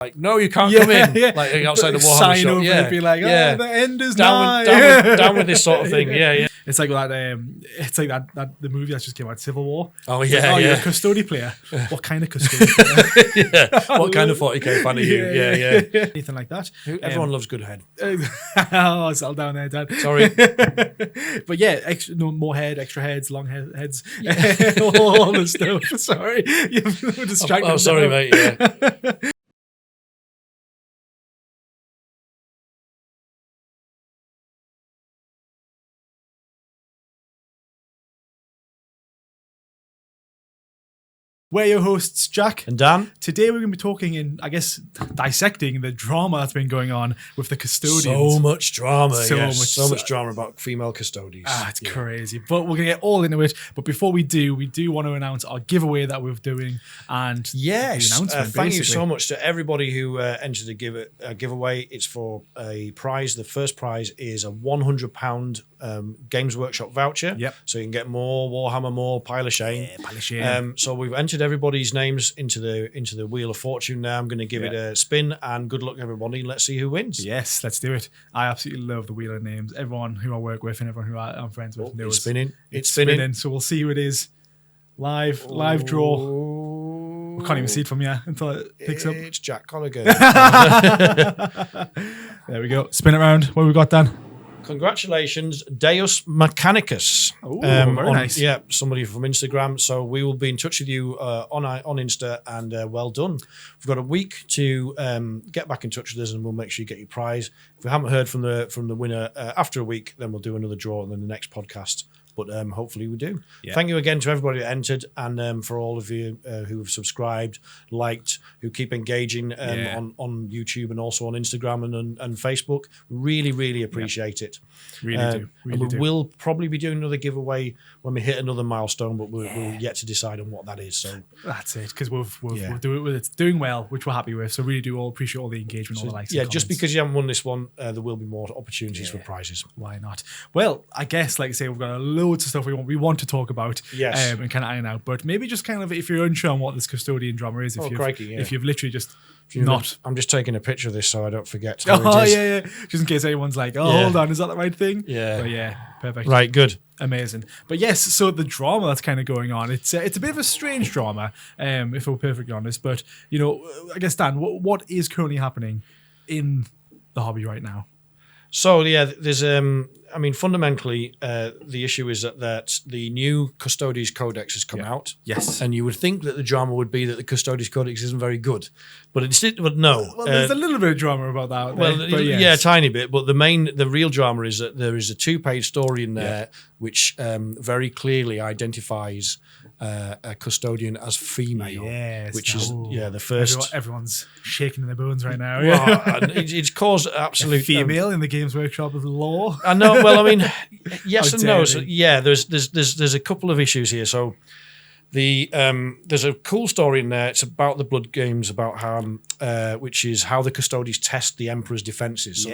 Like, no, you can't come in. Yeah. Like outside the Warhammer sign shop. over Yeah, and be like, yeah. the end is down nigh. down with this sort of thing. Yeah. It's like that. It's like that the movie that just came out, Civil War. Oh It's yeah, like, yeah. You're a custody player. What kind of custody player? Yeah. What kind of 40k fan are you? Yeah. Anything like that. Everyone loves good head. Oh, settle down there, Dad. Sorry. But yeah, more head, extra heads, long heads, all the stuff. Sorry, you're distracted. Oh, sorry, mate. Yeah. We're your hosts, Jack And Dan. Today we're going to be talking and I guess dissecting the drama that's been going on with the custodians. So much drama. So much drama about female custodies. It's crazy. But we're going to get all into it. But before we do want to announce our giveaway that we're doing. And yes, the announcement, thank you so much to everybody who entered a giveaway. It's for a prize. The first prize is a £100 Games Workshop voucher. Yep. So you can get more Warhammer, more Pile of Shame. Yeah, Pile of Shame. So we've entered everybody's names into the Wheel of Fortune now. I'm going to give it a spin, and good luck everybody. Let's see who wins. Yes, let's do it. I absolutely love the Wheel of Names. Everyone who I work with and everyone who I'm friends with knows. It's spinning. It's spinning. So we'll see who it is. Live draw. We can't even see it from here until it picks up. It's Jack Colligan. There we go. Spin it around. What have we got, Dan? Congratulations, Deus Mechanicus. Very nice. Yeah, somebody from Instagram. So we will be in touch with you on Insta, and well done. We've got a week to get back in touch with us, and we'll make sure you get your prize. If we haven't heard from the winner after a week, then we'll do another draw in the next podcast. But hopefully we do. Yeah. Thank you again to everybody that entered, and for all of you who have subscribed, liked, who keep engaging on YouTube and also on Instagram and Facebook. Really, really appreciate it. Really do. We'll probably be doing another giveaway when we hit another milestone, but we're yet to decide on what that is. So that's it, because we'll do it with it's doing well, which we're happy with. So really do all appreciate all the engagement, all the likes. Yeah, and just comments. because you haven't won this one, there will be more opportunities for prizes. Why not? Well, I guess, like I say, we've got loads of stuff we want to talk about. Yes. And kind of iron out. But maybe just kind of, if you're unsure on what this custodian drama is, if you've literally just not. I'm just taking a picture of this so I don't forget. Yeah. Just in case anyone's like, hold on, is that the right thing? Yeah. But yeah, perfect. Right, good. Amazing. But yes, so the drama that's kind of going on, it's a bit of a strange drama, if we're perfectly honest. But, I guess, Dan, what is currently happening in the hobby right now? So yeah, there's fundamentally the issue is that the new Custodes Codex has come out. Yes, and you would think that the drama would be that the Custodes Codex isn't very good, but no. Well, there's a little bit of drama about that. Yeah, a tiny bit. But the real drama is that there is a 2-page story in there which very clearly identifies a custodian as female, which is the first. Everyone's shaking in their bones right now. Well, it's caused absolute female in the Games Workshop of law. I know. Well, I mean, yes and no. So, there's a couple of issues here. So there's a cool story in there. It's about the Blood Games, about how which is how the Custodes test the Emperor's defenses. So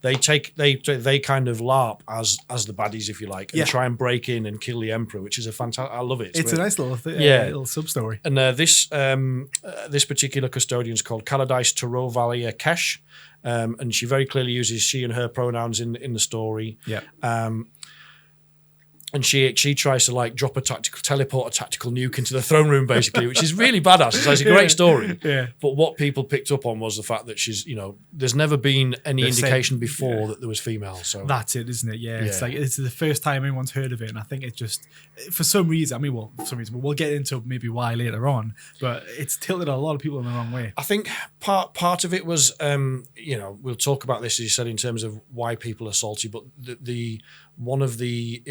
they kind of LARP as the baddies, if you like, and try and break in and kill the Emperor, which is a fantastic. I love it. It's a nice little little sub story. And this particular custodian is called Kaladice Tarovalia Kesh. And she very clearly uses she and her pronouns in the story. Yeah. And she tries to teleport a tactical nuke into the throne room, basically, which is really badass. It's a great story. Yeah. But what people picked up on was the fact that she's, there's never been any indication before that there was female. So that's it, isn't it? Yeah. It's like it's the first time anyone's heard of it, and I think it just, for some reason, we'll get into maybe why later on, but it's tilted a lot of people in the wrong way. I think part of it was, we'll talk about this, as you said, in terms of why people are salty, but the one of the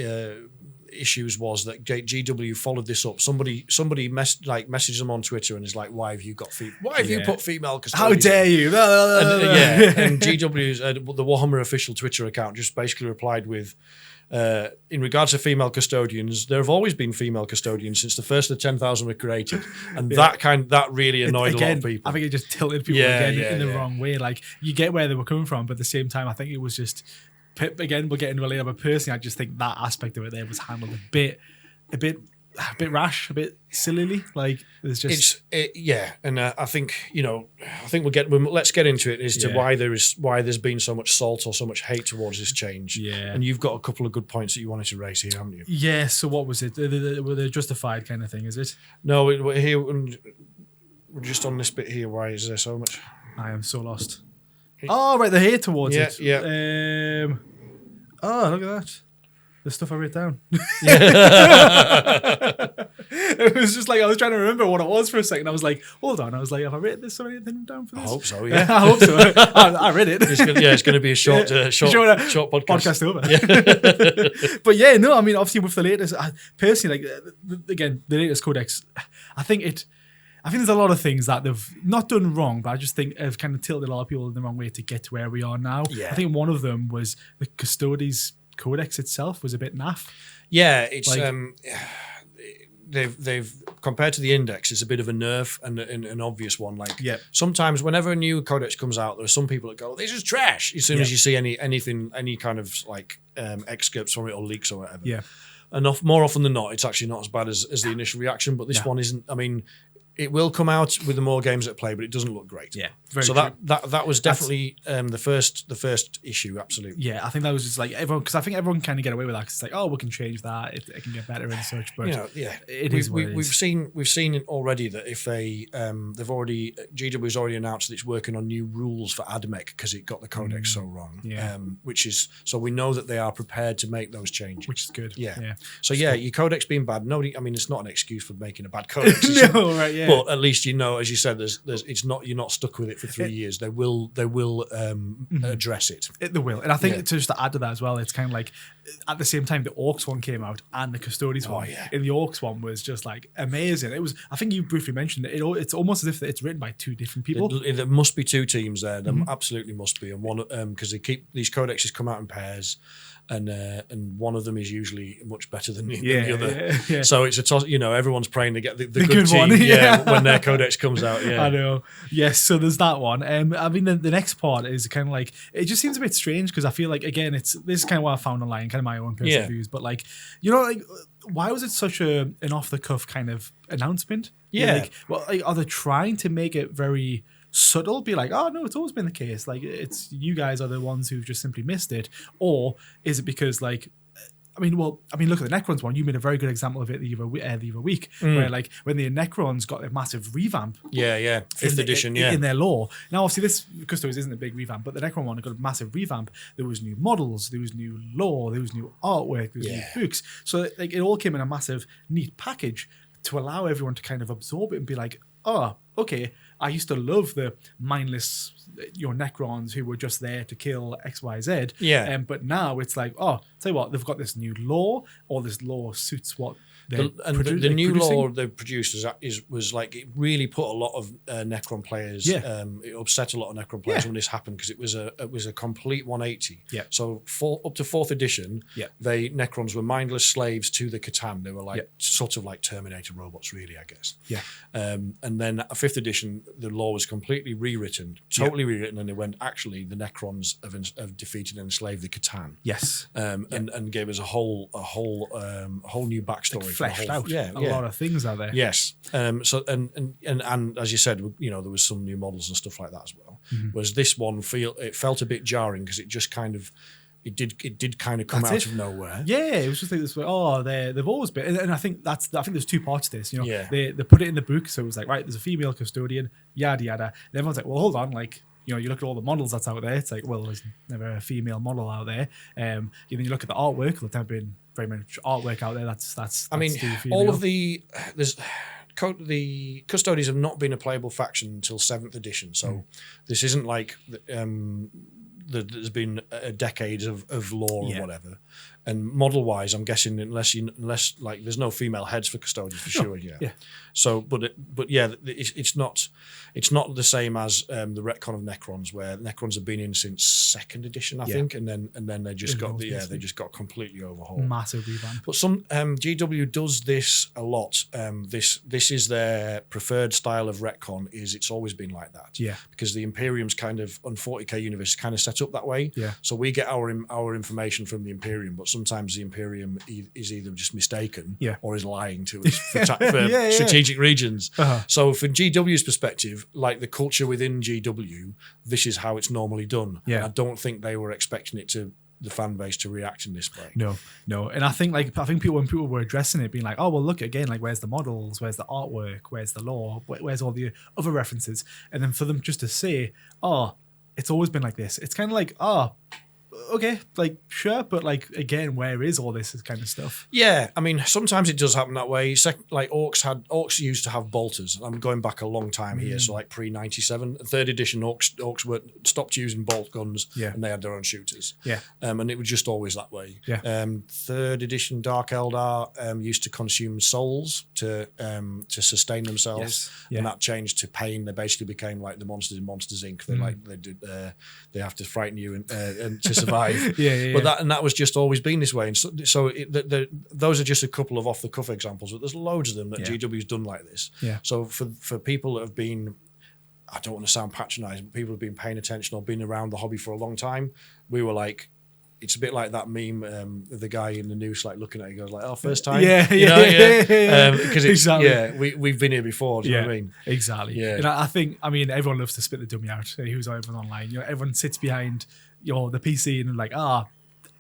issues was that GW followed this up. Somebody messaged them on Twitter and is like, "Why have you got Why have you put female custodians? How dare you?" And GW's the Warhammer official Twitter account just basically replied with, in regards to female custodians, there have always been female custodians since the first of the 10,000 were created, and that really annoyed a lot of people. I think it just tilted people in the wrong way. Like, you get where they were coming from, but at the same time, I think it was just. Again, we'll get into it later, but personally, I just think that aspect of it there was handled a bit a bit rash, a bit sillily. Like there's just and I think let's get into it as to why there's been so much salt or so much hate towards this change. Yeah, and you've got a couple of good points that you wanted to raise here, haven't you? Yeah. So what was it? Were they justified kind of thing? Is it? No, here we're just on this bit here. Why is there so much? I am so lost. Oh right, they're here towards it. Yeah. Oh, look at that. The stuff I wrote down. It was just like I was trying to remember what it was for a second. I was like, hold on. I was like, have I written this or anything down for this? I hope so. Yeah, I hope so. I read it. It's going to be a short podcast. Podcast over. Yeah. But yeah, no. I mean, obviously with the latest, personally, again, the latest codex, I think there's a lot of things that they've not done wrong, but I just think have kind of tilted a lot of people in the wrong way to get to where we are now. Yeah. I think one of them was the Custodes codex itself was a bit naff. Yeah, it's they've compared to the index, it's a bit of a nerf and an obvious one. Like sometimes whenever a new codex comes out, there are some people that go, "This is trash." As soon as you see any kind of like excerpts from it or leaks or whatever. Yeah. More often than not, it's actually not as bad as the initial reaction. But this one isn't. I mean, it will come out with the more games that play, but it doesn't look great. Yeah. So that was definitely the first issue. Absolutely. Yeah, I think that was just like everyone, because I think everyone kind of get away with that because it's like, oh, we can change that, it can get better and such. But we've seen it already that if GW's already announced that it's working on new rules for AdMech because it got the codex so wrong. Yeah. Which is so we know that they are prepared to make those changes, which is good. Yeah. So your codex being bad, nobody. I mean, it's not an excuse for making a bad codex. No, right? Yeah. But at least you know, as you said, you're not stuck with it for 3 years. They will address it. They will, and I think just to add to that as well, it's kind of like at the same time the Orcs one came out and the Custodes one. Yeah. And the Orcs one was just like amazing. It was. I think you briefly mentioned it. It's almost as if it's written by two different people. There must be two teams there. There absolutely must be, and one because they keep these codexes come out in pairs. And one of them is usually much better than the other. Yeah. So it's a toss. Everyone's praying to get the good team. One. When their codex comes out. Yeah, I know. Yes, so there's that one. I mean, the next part is kind of like it just seems a bit strange because I feel like again, this is kind of what I found online, kind of my own personal views. But like, why was it such an off the cuff kind of announcement? Yeah. Are they trying to make it very subtle, be like, oh no, it's always been the case, like it's you guys are the ones who've just simply missed it? Or is it because like I mean, look at the Necrons one. You made a very good example of it the other week, where like when the Necrons got a massive revamp. Yeah, 5th edition, in their lore. Now, obviously, this Custodes isn't a big revamp, but the Necron one got a massive revamp. There was new models, there was new lore, there was new artwork, there was new books. So like it all came in a massive, neat package to allow everyone to kind of absorb it and be like, oh, okay, I used to love the mindless Necrons who were just there to kill XYZ. Yeah. But now it's like, oh, tell you what, they've got this new lore, or this lore suits what the new lore they've produced was like it really put a lot of Necron players. It upset a lot of Necron players when this happened because it was a complete 180. Yeah. So up to 4th edition, Necrons were mindless slaves to the Catan. They were like sort of like Terminator robots, really, I guess. Yeah. And then at 5th edition, the lore was completely rewritten, rewritten, and they went, actually, the Necrons have defeated and enslaved the Catan. Yes. And gave us a whole new backstory. Fleshed out a lot of things out there. Yes. So and as you said, there was some new models and stuff like that as well. Whereas this one felt a bit jarring because it just kind of it did kind of come out of nowhere. Yeah, it was just like this. Oh, they've always been, and I think there's two parts to this. They put it in the book, so it was like, right, there's a female custodian, yada yada. And everyone's like, well, hold on, like. You look at all the models that's out there. It's like, well, there's never a female model out there. Then you look at the artwork. There's never been very much artwork out there. That's I mean, all of the Custodes have not been a playable faction until 7th edition. So this isn't like there's been a decades of lore or whatever. And model wise, I'm guessing unless like there's no female heads for Custodians for sure. Yeah. So, it's not the same as the retcon of Necrons, where Necrons have been in since 2nd edition, I think, and then they just got completely overhauled, massive revamp. But some GW does this a lot. This is their preferred style of retcon. It's always been like that. Yeah. Because the Imperium's kind of on 40k universe is kind of set up that way. Yeah. So we get our information from the Imperium, but sometimes the Imperium is either just mistaken Yeah. or is lying to us for Yeah. strategic regions. Uh-huh. So from GW's perspective, like the culture within GW, this is how it's normally done. Yeah. And I don't think they were expecting the fan base to react in this way. No. And I think people, when people were addressing it, being like, oh, well, look, again, like, where's the models? Where's the artwork? Where's the lore? Where's all the other references? And then for them just to say, oh, it's always been like this. It's kind of like, oh, okay, like, sure, but like, again, where is all this kind of stuff? Yeah, I mean, sometimes it does happen that way. Like orcs used to have bolters. I'm going back a long time here, so like pre-97, 3rd edition orcs were stopped using bolt guns, and they had their own shooters. Yeah, and it was just always that way. Yeah. 3rd edition Dark Eldar used to consume souls to sustain themselves, Yes. Yeah. and that changed to pain. They basically became like the monsters in Monsters Inc. They have to frighten you and to survive. Yeah. But that was just always been this way. And so those are just a couple of off the cuff examples, but there's loads of them that GW's done like this. Yeah. So for people that have been, I don't want to sound patronizing, but people who have been paying attention or been around the hobby for a long time, we were like, it's a bit like that meme of the guy in the news, like looking at it, he goes like, "Oh, first time." Yeah. Because Exactly. we've been here before. Do you know what I mean? Exactly. Yeah. And I mean, everyone loves to spit the dummy out. Who's everyone online? You know, everyone sits behind the PC and like,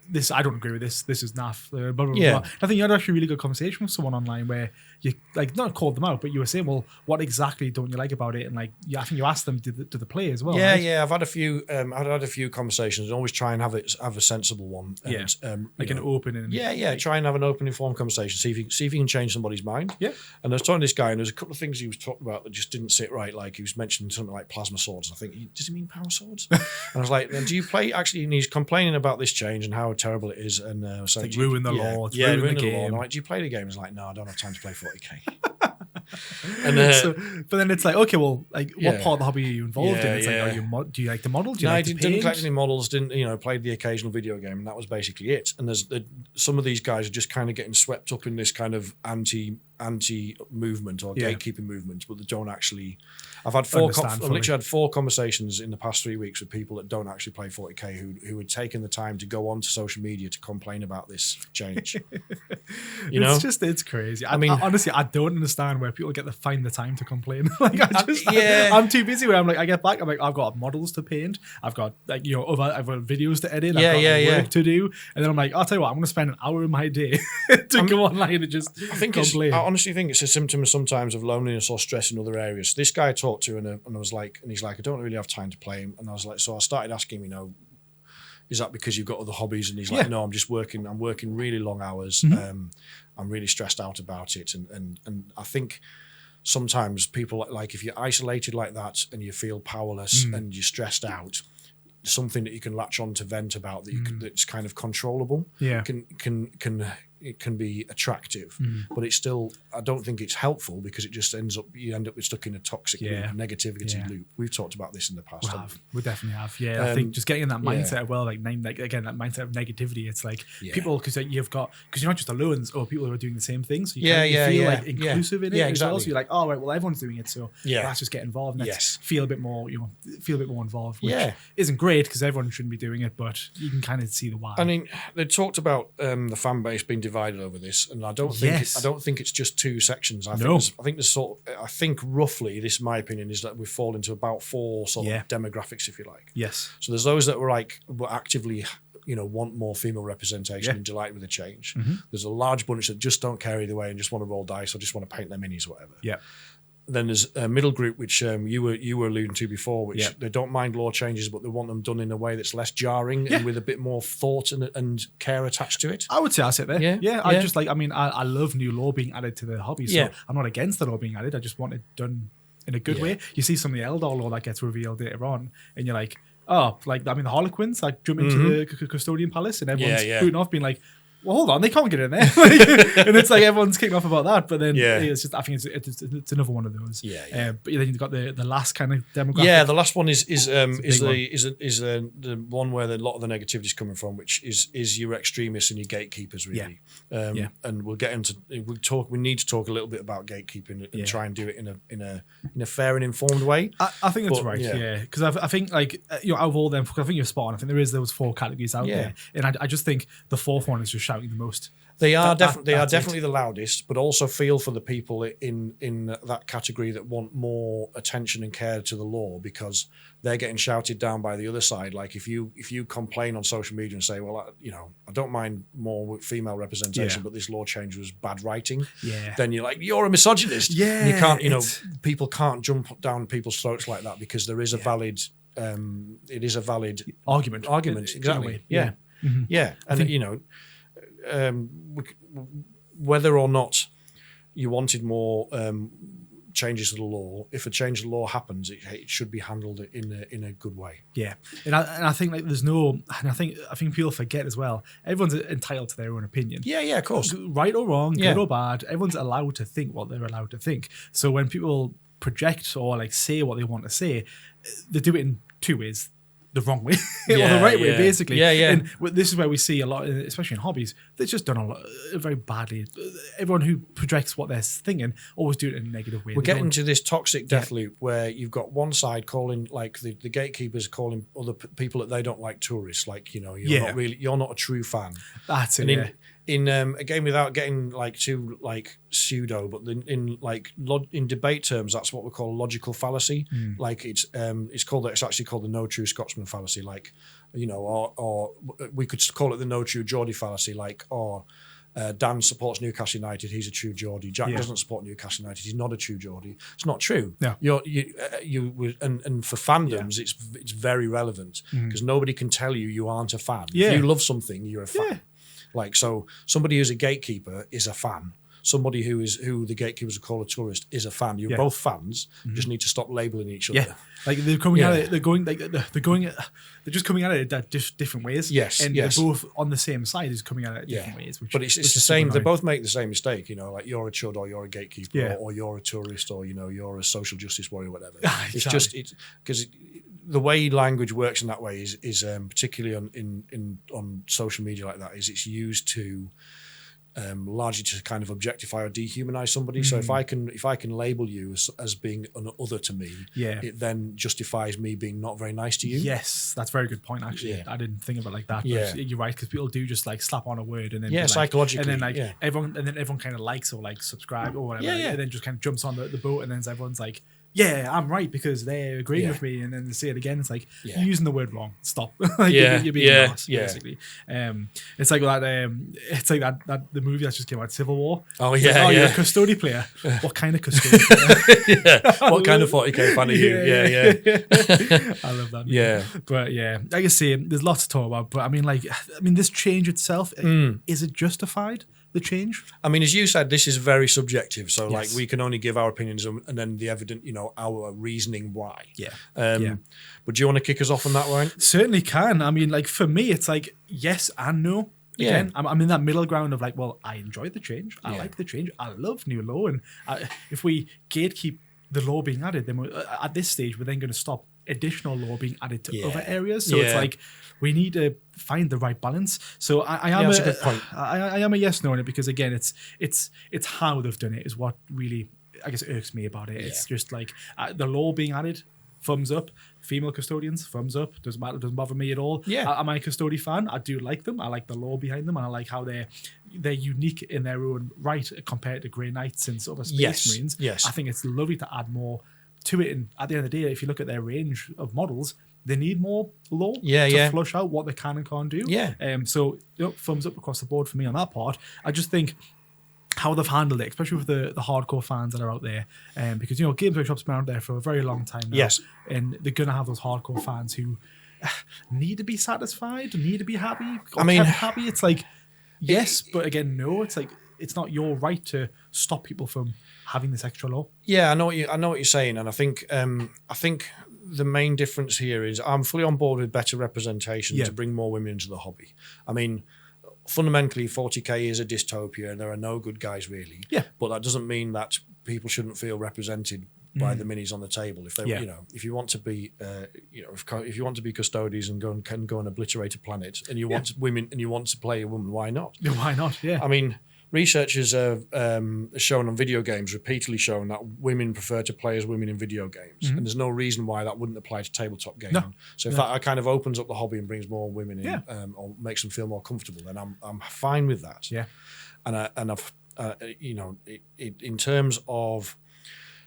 this, I don't agree with this. This is naff. Blah, blah, blah, Yeah. blah. I think you had actually a really good conversation with someone online where you like not called them out, but you were saying, well, what exactly don't you like about it? And like, I think you asked them, do the play as well? Yeah, right? yeah. I've had a few conversations, and always try and have a sensible one. And, Like an open and try and have an open, informed conversation. See if you can change somebody's mind. Yeah. And I was talking to this guy, and there's a couple of things he was talking about that just didn't sit right. Like he was mentioning something like plasma swords. I think, does he mean power swords? And I was like, do you play actually? And he's complaining about this change and how terrible it is. And so like ruin the law. It's ruin ruin the the law. And game. I'm like, do you play the game? He's like, no, I don't have time to play 40k. But then it's like, okay, well, like, what Yeah. part of the hobby are you involved in? It's Yeah. like, do you like the model? Do you No, like I to didn't paint? collect any models. Didn't played the occasional video game, and that was basically it. And there's some of these guys are just kind of getting swept up in this kind of anti movement or gatekeeping movement, but they don't actually. I've literally had 4 conversations in the past 3 weeks with people that don't actually play 40k who had taken the time to go onto social media to complain about this change. It's crazy. I mean, honestly, I don't understand where people find the time to complain. Like, I'm too busy. Where I'm like, I get back, I'm like, I've got models to paint, I've got I've got videos to edit, I've got work to do, and then I'm like, I'll tell you what, I'm going to spend an hour of my day to go online and just complain. I honestly think it's a symptom sometimes of loneliness or stress in other areas. So this guy I talked to, and he's like, I don't really have time to play him, and I was like, so I started asking him, is that because you've got other hobbies? And he's like, no, I'm just working. I'm working really long hours. Mm-hmm. I'm really stressed out about it. And I think sometimes people, like if you're isolated like that and you feel powerless and you're stressed out, something that you can latch on to vent about that's kind of controllable can be attractive, but it's still, I don't think it's helpful, because it just you end up stuck in a toxic loop, negativity loop. We've talked about this in the past. We definitely have. Yeah, I think just getting in that mindset again, that mindset of negativity. It's like people, because you're not just alone, or people who are doing the same thing. So you feel like inclusive in it as well. So you're like, oh right, well everyone's doing it, so let's just get involved and let's feel a bit more, involved. Which isn't great, because everyone shouldn't be doing it, but you can kind of see the why. I mean, they talked about the fan base being divided over this, and I don't think it's just 2 sections. I think roughly, this is my opinion, is that we fall into about 4 sort of demographics, if you like. Yes. So there's those that were actively want more female representation and delight with the change. Mm-hmm. There's a large bunch that just don't care either way and just want to roll dice or just want to paint their minis or whatever. Yeah. Then there's a middle group, which you were alluding to before, which they don't mind law changes, but they want them done in a way that's less jarring and with a bit more thought and care attached to it. I would say I sit there. I just I love new law being added to the hobby, so I'm not against the law being added. I just want it done in a good way. You see some of the Eldar law that gets revealed later on, and you're like, the Harlequins jump into the custodian palace, and everyone's booting off, being like, well, hold on, they can't get in there. Like, and it's like everyone's kicking off about that. But then it's just, I think it's another one of those. Yeah. But then you've got the last kind of demographic. Yeah, the last one is the one where a lot of the negativity is coming from, which is your extremists and your gatekeepers, really. And we'll get into we need to talk a little bit about gatekeeping and try and do it in a fair and informed way. I think that's right. Yeah, because I think like out of all them, I think you're spot on. I think there is those 4 categories out there, and I just think the 4th one is just shouting the most. They are definitely the loudest, but also feel for the people in that category that want more attention and care to the law, because they're getting shouted down by the other side. Like if you complain on social media and say, well, I don't mind more female representation, but this law change was bad writing. Yeah. Then you're like, you're a misogynist. Yeah. And you can't, people can't jump down people's throats like that, because there is a valid, it is a valid argument. Exactly. Yeah. Mm-hmm. Yeah. And whether or not you wanted more changes to the law, if a change to the law happens, it should be handled in a good way. Yeah, and I think like I think people forget as well. Everyone's entitled to their own opinion. Yeah, of course. Right or wrong, good or bad, everyone's allowed to think what they're allowed to think. So when people project or like say what they want to say, they do it in 2 ways. The wrong way or the right way, basically. Yeah. And this is where we see a lot, especially in hobbies, that's just done a lot very badly. Everyone who projects what they're thinking always do it in a negative way. We're getting to this toxic death loop where you've got one side calling, like the gatekeepers calling other people that they don't like tourists, like you're not a true fan. That's it. And again, without getting like too like pseudo, but in debate terms, that's what we call logical fallacy. Like it's actually called the no true Scotsman fallacy. Like, or we could call it the no true Geordie fallacy. Like, Dan supports Newcastle United, he's a true Geordie. Jack doesn't support Newcastle United, he's not a true Geordie. It's not true. No. And for fandoms, it's very relevant, because nobody can tell you aren't a fan. Yeah. If you love something, you're a fan. Yeah. Like, so somebody who's a gatekeeper is a fan. Somebody who the gatekeepers would call a tourist is a fan. You're both fans. You just need to stop labeling each other. Yeah, like they're coming at it. They're just coming at it at different ways. Yes, and they're both on the same side, is coming at it different ways. But it's the same. They both make the same mistake. Like you're a chud, or you're a gatekeeper, or you're a tourist, or you're a social justice warrior, whatever. It's just because the way language works in that way is particularly on social media like that, is it's used to largely to kind of objectify or dehumanize somebody. So if I can label you as being an other to me, it then justifies me being not very nice to you. Yes, that's a very good point. Actually, I didn't think of it like that. But you're right, because people do just like slap on a word and then psychologically, and then everyone kind of likes or like subscribe or whatever, and then just kind of jumps on the boat, and then everyone's like, yeah, I'm right because they're agreeing with me, and then they say it again. It's like you're using the word wrong. Stop. You're being lost, basically. It's like that. It's like that the movie that just came out, Civil War. Oh you're a Custode player. What kind of Custode player? What kind of 40k fan are you? Yeah. I love that movie. Yeah. But like I say, there's lots to talk about. But I mean, this change itself, is it justified? The change? I mean, as you said, this is very subjective. So, like, we can only give our opinions and then the evident, our reasoning why. Yeah. But do you want to kick us off on that, Ryan? Certainly can. I mean, like, for me, it's like yes and no. Again, I'm in that middle ground of like, well, I enjoy the change. I like the change. I love new law. And if we gatekeep the law being added, then at this stage, we're then going to stop additional law being added to other areas. So it's like, we need to find the right balance. So I am that's a good point. I am a yes no on it, because again, it's how they've done it is what really, I guess, irks me about it. It's just like the law being added, thumbs up. Female custodians, thumbs up. Doesn't matter, doesn't bother me at all. Am I a Custode fan? I do like them. I like the law behind them, and I like how they're unique in their own right compared to Grey Knights and sort of Space Marines. Yes. I think it's lovely to add more to it. And at the end of the day, if you look at their range of models, they need more law to flush out what they can and can't do. So thumbs up across the board for me on that part. I just think how they've handled it, especially with the hardcore fans that are out there, because Games Workshop's been out there for a very long time now. Yes, and they're gonna have those hardcore fans who need to be satisfied, need to be happy. Happy. It's like yes, but again, no. It's like it's not your right to stop people from having this extra law. Yeah, I know what you're saying, and I think the main difference here is I'm fully on board with better representation to bring more women into the hobby. I mean, fundamentally 40k is a dystopia and there are no good guys really. Yeah. But that doesn't mean that people shouldn't feel represented by the minis on the table. If they, Yeah. you know, if you want to be, if you want to be Custodes and can go and obliterate a planet, and you want women and you want to play a woman, why not? Yeah, why not? Yeah. I mean, researchers have shown on video games, repeatedly shown that women prefer to play as women in video games, and there's no reason why that wouldn't apply to tabletop gaming. No. So if that kind of opens up the hobby and brings more women in, or makes them feel more comfortable, then I'm fine with that. Yeah. And I've in terms of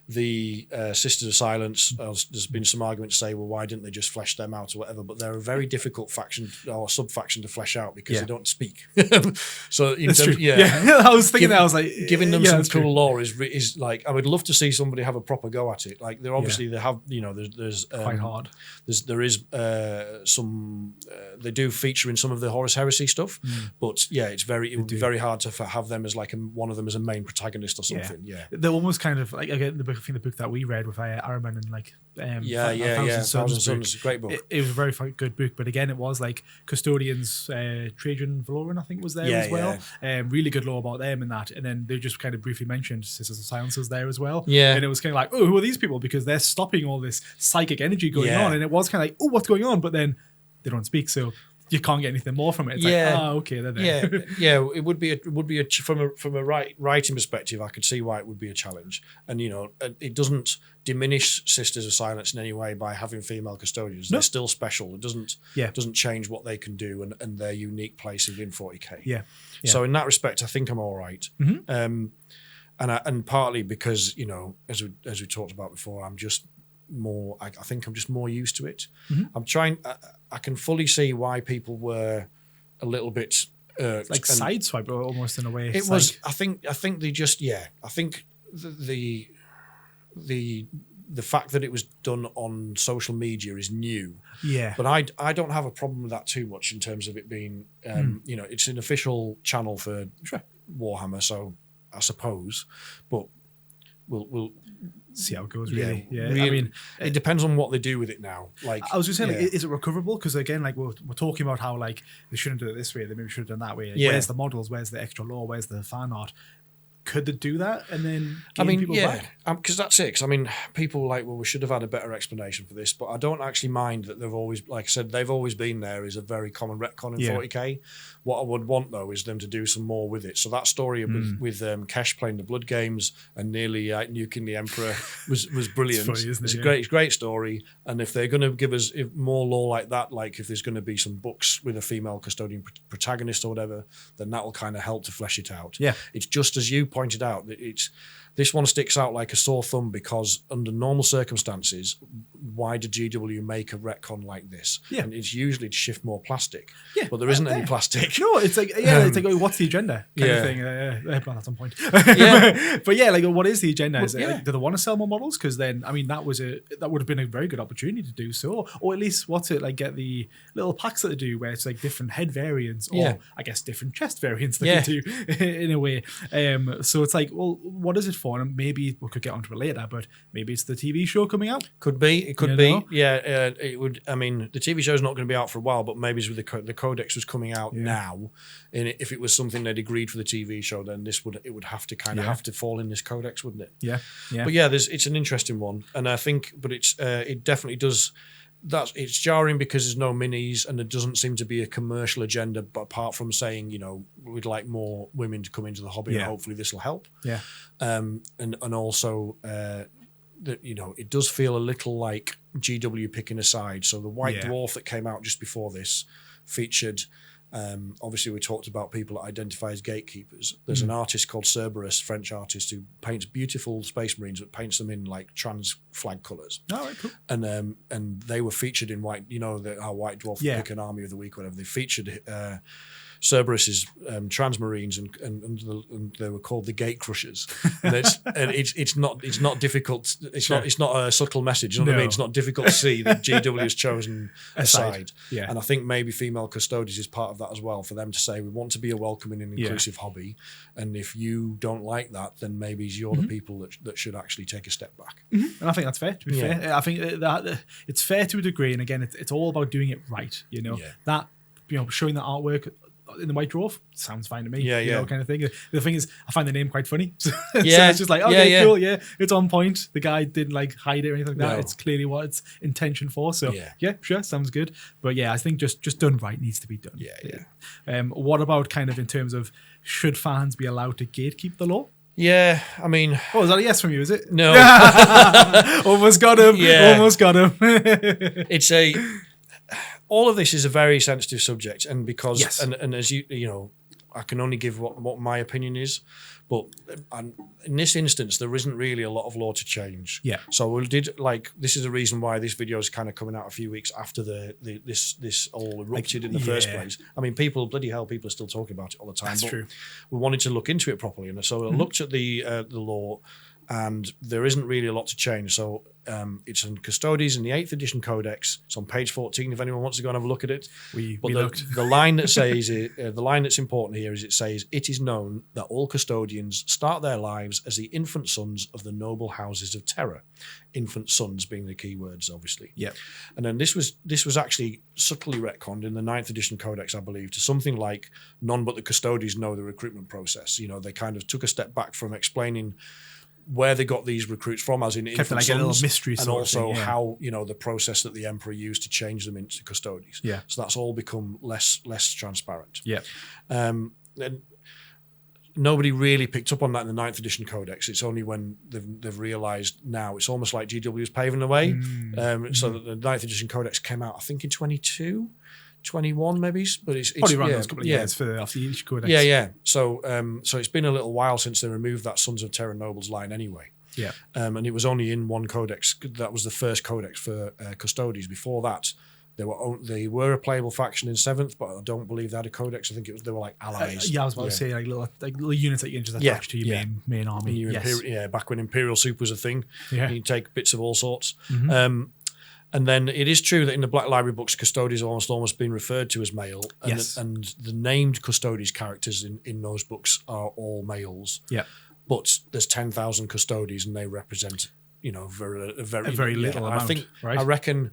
the Sisters of Silence, there's been some arguments to say, well, why didn't they just flesh them out or whatever? But they're a very difficult faction or sub-faction to flesh out because they don't speak. So in That's terms, true. I was thinking that. I was like, giving them some that's cool lore is like, I would love to see somebody have a proper go at it. Like they're obviously they have, there's quite hard. There is some they do feature in some of the Horus Heresy stuff, but it would be very hard to have them as like one of them as a main protagonist or something. Yeah. They're almost kind of like, again, I think the book that we read with Araman and like Thousand Sons, great book. It was a very good book, but again, it was like Custodians, Trajan Valoran, I think, was there as well. Really good lore about them and that, and then they just kind of briefly mentioned Sisters of Silences there as well. And it was kind of like, oh, who are these people? Because they're stopping all this psychic energy going on, and it was kind of like, oh, what's going on? But then they don't speak, so you can't get anything more from it. It's like, okay, they're there. It would be from a writing perspective, I could see why it would be a challenge, and it doesn't diminish Sisters of Silence in any way by having female custodians. They're still special. It doesn't change what they can do and their unique place within 40k. So in that respect, I think I'm all right. And partly because as we talked about before, I'm just more. I think I'm just more used to it. I'm trying. I can fully see why people were a little bit like sideswipe almost in a way. It was. I think they just. I think the fact that it was done on social media is new. But I don't have a problem with that too much in terms of it being. It's an official channel for Warhammer, so I suppose, but we'll see how it goes. Really, really, I mean, it depends on what they do with it now. Like I was just saying, is it recoverable? Because again, like we're talking about how like they shouldn't do it this way, they maybe should have done that way. Where's the models? Where's the extra lore? Where's the fan art? Could they do that and then gain people back? Because that's it. 'Cause, I mean, people like, well, we should have had a better explanation for this, but I don't actually mind that they've always, like I said, they've always been there is a very common retcon in 40k. What I would want, though, is them to do some more with it. So that story with Kesh playing the Blood Games and nearly nuking the Emperor was brilliant. It's funny, isn't it? It's a great story. And if they're going to give us more lore like that, like if there's going to be some books with a female custodian protagonist or whatever, then that will kind of help to flesh it out. It's just as you pointed out that this one sticks out like a sore thumb because under normal circumstances, why did GW make a retcon like this? And it's usually to shift more plastic. But there isn't any plastic. No, it's like it's like, oh, what's the agenda kind of thing. At some point. But like, what is the agenda? Is it, like, do they want to sell more models? Because then, I mean, that would have been a very good opportunity to do so, or at least get the little packs that they do where it's like different head variants, or I guess different chest variants they can do in a way. So it's like, well, what is it for? And maybe we could get onto it later, but maybe it's the TV show coming out. Could be. It could be. It would. I mean, the TV show's not going to be out for a while, but maybe with the Codex was coming out now, and if it was something they'd agreed for the TV show, then it would have to have to fall in this Codex, wouldn't it? But it's an interesting one, and I think, but it definitely does. It's jarring because there's no minis and there doesn't seem to be a commercial agenda, but apart from saying, we'd like more women to come into the hobby and hopefully this will help. And also that, it does feel a little like GW picking a side. So the White Dwarf that came out just before this featured, obviously we talked about people that identify as gatekeepers. There's an artist called Cerberus, French artist, who paints beautiful Space Marines, but paints them in like trans flag colours. Oh, right, cool. And they were featured in White Dwarf pick an army of the week, whatever. They featured Cerberus's trans Marines, and they were called the Gate Crushers. And it's not difficult. It's not a subtle message. You know what I mean? It's not difficult to see that GW has chosen a side. And I think maybe female Custodes is part of that as well, for them to say we want to be a welcoming and inclusive hobby, and if you don't like that, then maybe you're the people that should actually take a step back. And I think that's fair. To be fair, I think that it's fair to a degree. And again, it's all about doing it right. That showing the artwork in the White Dwarf, sounds fine to me. Yeah, you know, kind of thing. The thing is, I find the name quite funny. So it's just like, okay, cool, yeah, it's on point. The guy didn't like hide it or anything like that. No. It's clearly what it's intention for. So yeah, sure, sounds good. But yeah, I think just done right needs to be done. Yeah. What about kind of in terms of should fans be allowed to gatekeep the law? Yeah, I mean... Oh, is that a yes from you, is it? No. Almost got him. Yeah. Almost got him. It's a... All of this is a very sensitive subject, and because... Yes. And as you know, I can only give what my opinion is, but in this instance, there isn't really a lot of law to change. Yeah. So we did, like, this is the reason why this video is kind of coming out a few weeks after this all erupted in the first place. I mean, bloody hell, people are still talking about it all the time. That's but true. We wanted to look into it properly, and so I looked at the law, and there isn't really a lot to change. So it's in Custodes in the 8th edition Codex. It's on page 14 if anyone wants to go and have a look at it. We But looked. the line that says the line that's important here is it says, "It is known that all custodians start their lives as the infant sons of the noble houses of terror." Infant sons being the key words, obviously. Yeah. And then this was actually subtly retconned in the 9th edition Codex, I believe, to something like none but the custodians know the recruitment process. You know, they kind of took a step back from explaining where they got these recruits from, as in Kept infant it like a sons, little mystery and sort also of thing, yeah. how, you know, the process that the emperor used to change them into Custodes. Yeah. So that's all become less transparent. Yeah. And nobody really picked up on that in the 9th edition Codex. It's only when they've realised now. It's almost like GW is paving the way. So that the 9th edition Codex came out, I think, in 22, 21 maybe, but it's Probably around those couple of years after each Codex. Yeah. So it's been a little while since they removed that Sons of Terra Nobles line anyway. Yeah. And it was only in one codex. That was the first codex for Custodes. Before that, they were a playable faction in 7th, but I don't believe they had a codex. I think they were like allies. I was about to say like little units that you can just attach to your main army. Back when Imperial Soup was a thing. Yeah. You can take bits of all sorts. And then it is true that in the Black Library books, Custodes almost been referred to as male. And the named Custodes characters in those books are all males. Yeah. But there's 10,000 Custodes, and they represent, you know, a very little amount. I reckon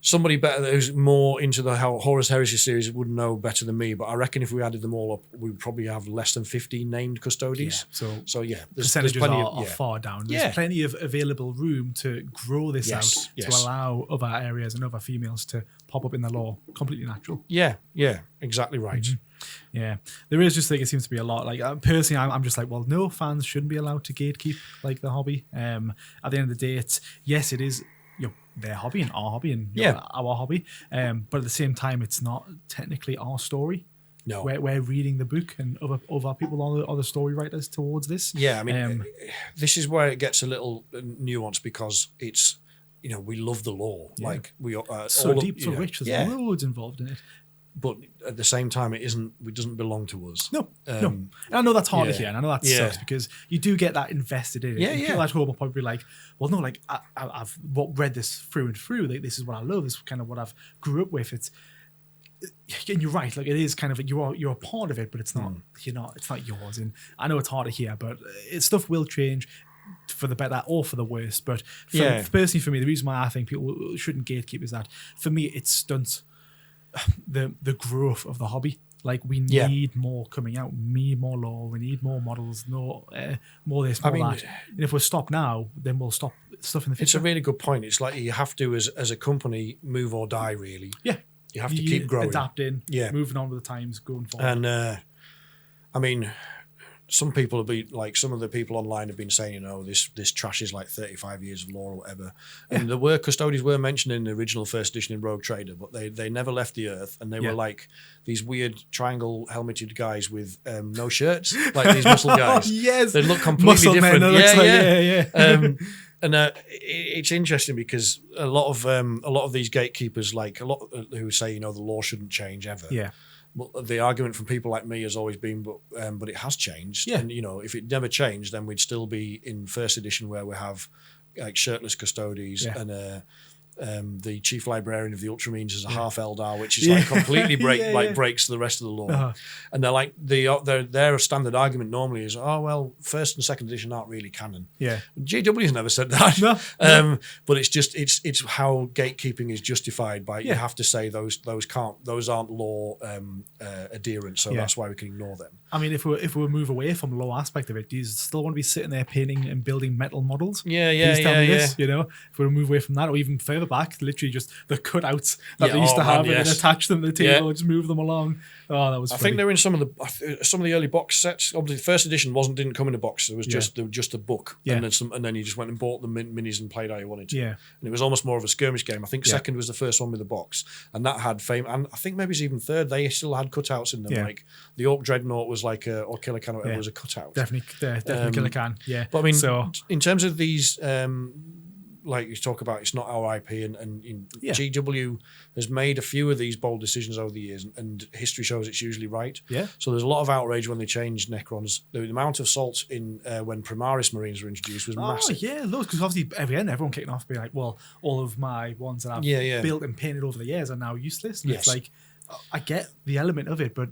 somebody better who's more into the Horus Heresy series would know better than me. But I reckon if we added them all up, we would probably have less than 50 named Custodes. Yeah. So yeah, percentages are far down. There's plenty of available room to grow this out to allow other areas and other females to pop up in the law. Completely natural. Yeah, exactly right. Yeah, there is just like it seems to be a lot. Like personally, I'm just like, well, no, fans shouldn't be allowed to gatekeep like the hobby. At the end of the day, it is their hobby and our hobby and our hobby. But at the same time, it's not technically our story. No, we're reading the book, and other people are the story writers towards this. Yeah, I mean, this is where it gets a little nuanced because it's, you know, we love the law. Like we so deep, so rich. There's loads involved in it. But at the same time, it doesn't belong to us. No. And I know that's hard to hear, and I know that sucks because you do get that invested in it. People at home will probably be like, well, no, like I've read this through and through. Like, this is what I love. This is kind of what I've grew up with. And you're right. Like, it is kind of like you're a part of it, but it's not. It's not yours. And I know it's hard to hear, but stuff will change for the better or for the worse. But personally, for me, the reason why I think people shouldn't gatekeep is that for me it stunts the growth of the hobby. Like, we need more coming out, we need more law, we need more models, more this, more that. And if we stop now, then we'll stop stuff in the future. It's a really good point. It's like you have to, as a company, move or die, really. Yeah. You have to keep growing. Adapting, moving on with the times, going forward. And, I mean, some of the people online have been saying, you know, this trash is like 35 years of law or whatever. And the Custodes were mentioned in the original first edition in Rogue Trader, but they never left the earth, and they were like these weird triangle helmeted guys with no shirts, like these muscle guys. Yes, they look completely different. And it's interesting because a lot of these gatekeepers, like who say, you know, the law shouldn't change ever. Yeah. Well, the argument from people like me has always been, but it has changed. Yeah. And, you know, if it never changed, then we'd still be in first edition where we have like shirtless Custodes and the chief librarian of the Ultramarines as a half Eldar, which is like completely breaks the rest of the lore. And they're like their standard argument normally is, oh well, first and second edition aren't really canon. Yeah, GW's never said that. No. But it's just it's how gatekeeping is justified by you have to say those aren't lore adherent, so that's why we can ignore them. I mean, if we move away from the lore aspect of it, do you still want to be sitting there painting and building metal models? Please tell me this, you know, if we move away from that, or even further back, literally just the cutouts that they used to have and then attach them to the table and just move them along. Oh, that was funny. I think they're in some of the early box sets. Obviously, the first edition didn't come in a box. It was just a book, and then you just went and bought the minis and played how you wanted to. Yeah, and it was almost more of a skirmish game. I think second was the first one with the box, and that had fame. And I think maybe it's even third. They still had cutouts in them. Yeah. Like the Orc Dreadnought was like or Killer Can, whatever was a cutout. Definitely Killer Can. Yeah, but I mean, in terms of these. Like you talk about, it's not our IP, and GW has made a few of these bold decisions over the years, and history shows it's usually right. Yeah. So there's a lot of outrage when they changed Necrons. The amount of salt in when Primaris Marines were introduced was massive. Oh yeah, look, because obviously everyone kicking off being like, well, all of my ones that I've built and painted over the years are now useless. And it's like, I get the element of it, but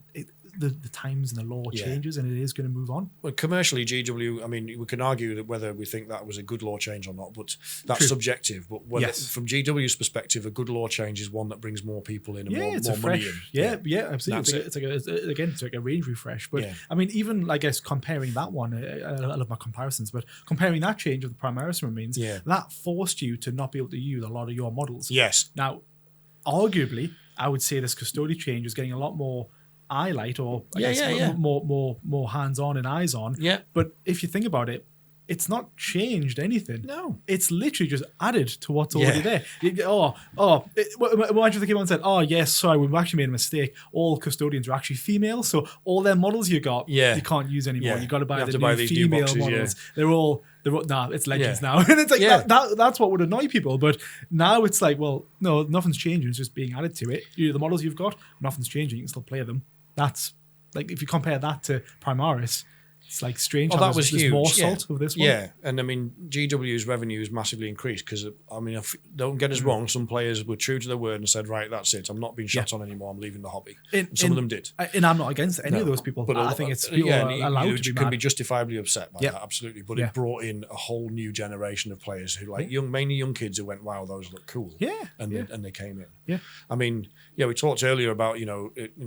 the times and the law changes, and it is going to move on. Well, commercially, GW, I mean, we can argue that whether we think that was a good law change or not, but that's subjective. But from GW's perspective, a good law change is one that brings more people in and more money in. Yeah, absolutely. It's like a range refresh. But I mean, even I guess comparing that one, I love my comparisons, but comparing that change of the Primaris Marines, that forced you to not be able to use a lot of your models. Yes. Now, arguably, I would say this Custodes change is getting a lot more eyelight, or I guess more hands-on and eyes-on. Yeah. But if you think about it, it's not changed anything. No. It's literally just added to what's already there. Imagine if they came on and said, oh, yes, sorry, we've actually made a mistake. All custodians are actually female, so all their models you got, you can't use anymore. You've got to buy these female boxes, models. It's legends now. And it's like, that's what would annoy people. But now it's like, well, no, nothing's changing. It's just being added to it. The models you've got, nothing's changing. You can still play them. That's like, if you compare that to Primaris, it's like strange. That was huge. More salt of this one. Yeah, and I mean, GW's revenue has massively increased because, I mean, don't get us wrong, some players were true to their word and said, right, that's it. I'm not being shot on anymore. I'm leaving the hobby. And some of them did. And I'm not against any of those people. But I think it's people are allowed to be can be justifiably upset by that, absolutely. But it brought in a whole new generation of players who, like mainly young kids who went, wow, those look cool. And they came in. Yeah. I mean, we talked earlier about,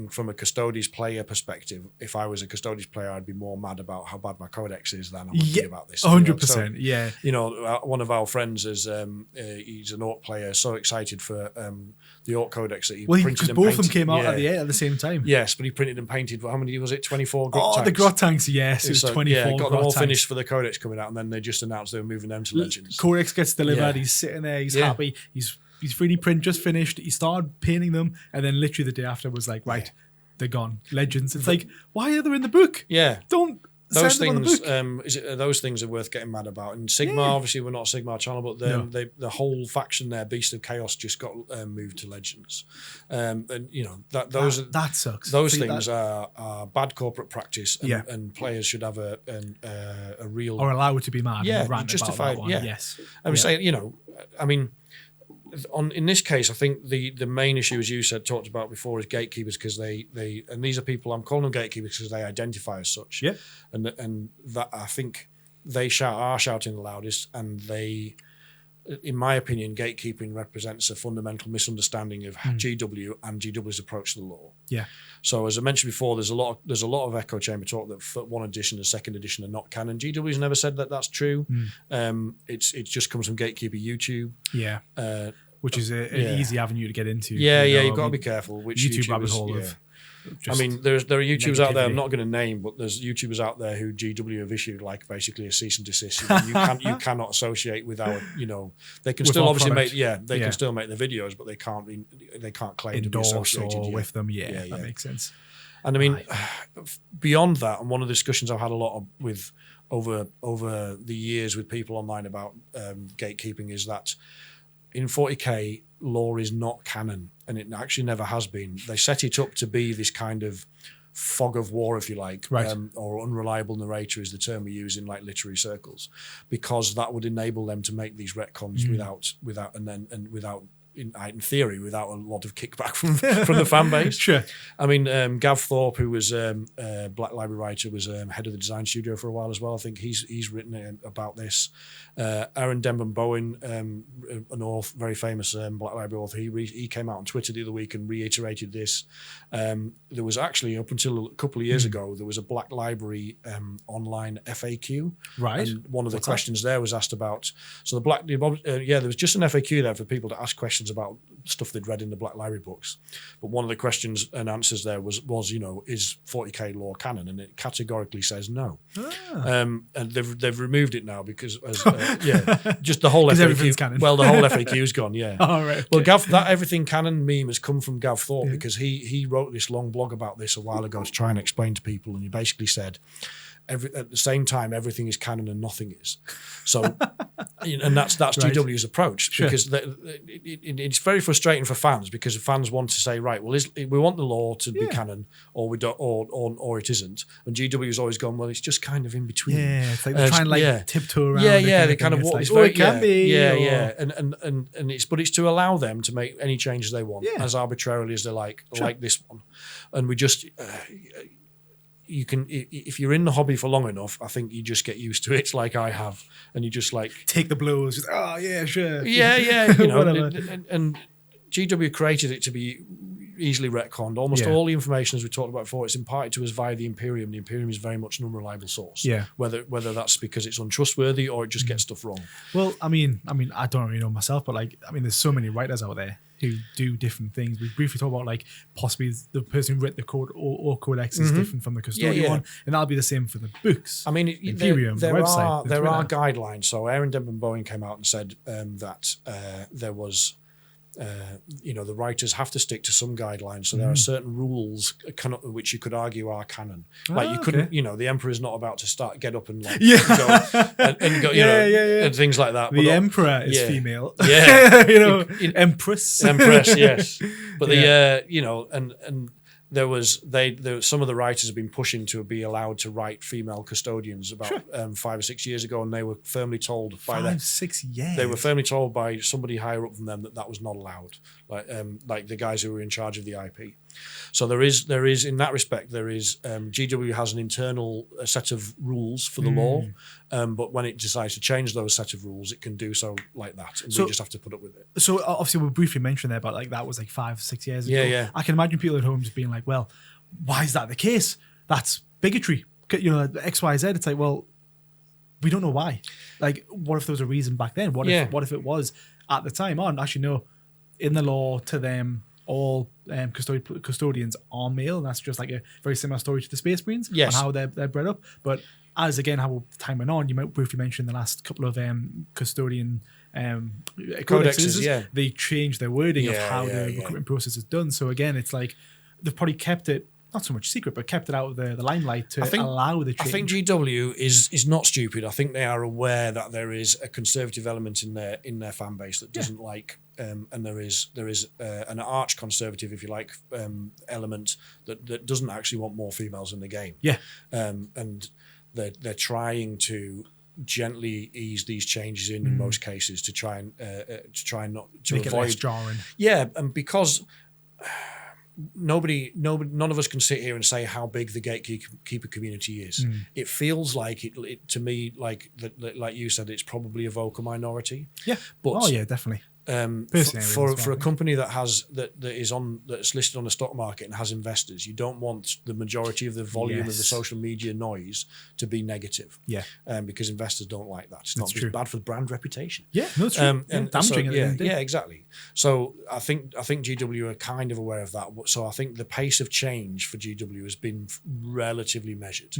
from a Custodes player perspective, if I was a Custodes player, I'd be more mad about how bad my codex is than I would be about this. 100%, one of our friends is he's an Orc player, so excited for the Orc codex that he printed and painted. Both of them came out at the same time. Yes, but he printed and painted, how many was it? 24 grot tanks. The grot tanks, yes. It was 24 got them all finished for the codex coming out, and then they just announced they were moving them to Legends. Codex gets delivered, he's sitting there, he's happy, he's 3D print just finished, he started painting them, and then literally the day after was like, right, they're gone. Legends. It's like, why are they in the book? Yeah. Don't those send things, them on the book. Those things are worth getting mad about. And Sigma, obviously, we're not a Sigma channel, but the whole faction there, Beast of Chaos, just got moved to Legends. And that sucks. Those things are bad corporate practice, and players should have a real, or allowed to be mad. And rant justified. About that one. Yes. I would say, I mean, in this case, I think the main issue, as you talked about before, is gatekeepers, because they and these are people, I'm calling them gatekeepers because they identify as such. Yeah. And that, I think they are shouting the loudest, and they, in my opinion, gatekeeping represents a fundamental misunderstanding of GW and GW's approach to the law. Yeah. So as I mentioned before, there's a lot of echo chamber talk that one edition and second edition are not canon. GW's never said that that's true. It just comes from Gatekeeper YouTube. Yeah. Which is an easy avenue to get into. You've got to be careful. Which YouTube rabbit hole of. I mean, there are YouTubers out there I'm not going to name, but there's YouTubers out there who GW have issued like basically a cease and desist. You cannot associate with our, they can still obviously product. Can still make the videos, but they can't claim endorse to be associated with them. Yeah, that makes sense. And I mean, beyond that, and one of the discussions I've had a lot with over the years with people online about gatekeeping is that in 40k, lore is not canon, and it actually never has been. They set it up to be this kind of fog of war, if you like, Right. or unreliable narrator is the term we use in like literary circles, because that would enable them to make these retcons without in theory, without a lot of kickback from the fan base. Sure. I mean, Gav Thorpe, who was a Black Library writer, was head of the design studio for a while as well. I think he's written about this. Aaron Denman Bowen, an author, very famous Black Library author, he came out on Twitter the other week and reiterated this. There was actually, up until a couple of years ago, there was a Black Library online FAQ. Right. And one of the questions there was asked about, so there was just an FAQ there for people to ask questions about stuff they'd read in the Black Library books. But one of the questions and answers there was is 40k lore canon? And it categorically says no. And they've removed it now because just the whole everything's canon. FAQ. Well, the whole FAQ's gone. Yeah. All right. Okay. Well, that everything canon meme has come from Gav Thorpe because he wrote this long blog about this a while ago to try and explain to people, and he basically said, at the same time, everything is canon and nothing is. So, and that's right. GW's approach, because it's very frustrating for fans, because fans want to say, right, well, we want the lore to be canon, or we don't, or it isn't. And GW's always gone, well, it's just kind of in between. Yeah, it's like they try and tiptoe around. They kind of walk this it can be. And it's to allow them to make any changes they want as arbitrarily as they like this one. And we just. You can, if you're in the hobby for long enough, I think you just get used to it, like I have, and you just like take the blows. Just, oh yeah, sure, yeah, and GW created it to be easily retconned. Almost all the information, as we talked about before, it's imparted to us via the Imperium. The Imperium is very much an unreliable source. Yeah, whether that's because it's untrustworthy or it just gets stuff wrong. Well, I mean, I don't really know myself, but there's so many writers out there who do different things. We briefly talked about possibly the person who wrote the code or codex is different from the custodian one, and that'll be the same for the books. I mean, Imperium, there website, are guidelines. So Aaron Denman Bowen came out and said that there was. The writers have to stick to some guidelines. So there are certain rules which you could argue are canon. You couldn't, the emperor's not about to get up and go and things like that. The emperor is female. Yeah, empress. Empress, yes. But and there was some of the writers have been pushing to be allowed to write female custodians about 5 or 6 years ago, and they were firmly told by 6 years. They were firmly told by somebody higher up than them that was not allowed, like the guys who were in charge of the IP. So there is in that respect GW has an internal set of rules for the law, but when it decides to change those set of rules, it can do so like that, and we just have to put up with it. So obviously we briefly mentioned there, but that was 5 or 6 years ago. Yeah. I can imagine people at home just being like, well, why is that the case? That's bigotry. X, Y, Z. It's like, well, we don't know why. What if there was a reason back then? What if it was at the time? Actually, no. In the law, to them, all custodians are male, and that's just a very similar story to the Space Marines on how they're bred up. But as how time went on, you might briefly mention the last couple of custodian codexes. They changed their wording of how the recruitment process is done. So again, it's they've probably kept it not so much secret, but kept it out of the limelight to allow the change. I think GW is not stupid. I think they are aware that there is a conservative element in their fan base that doesn't like, and there is an arch conservative, if you like, element that doesn't actually want more females in the game. Yeah, and they're trying to gently ease these changes in most cases to try and not to make avoid it less jarring. Yeah, and because. None of us can sit here and say how big the gatekeeper community is. It feels like it to me, like you said, it's probably a vocal minority. Yeah, but definitely. For a company that's listed on the stock market and has investors, you don't want the majority of the volume of the social media noise to be negative. Yeah, because investors don't like that. It's bad for the brand reputation. Yeah, no, it's true. And damaging it. Yeah, exactly. So I think GW are kind of aware of that. So I think the pace of change for GW has been relatively measured,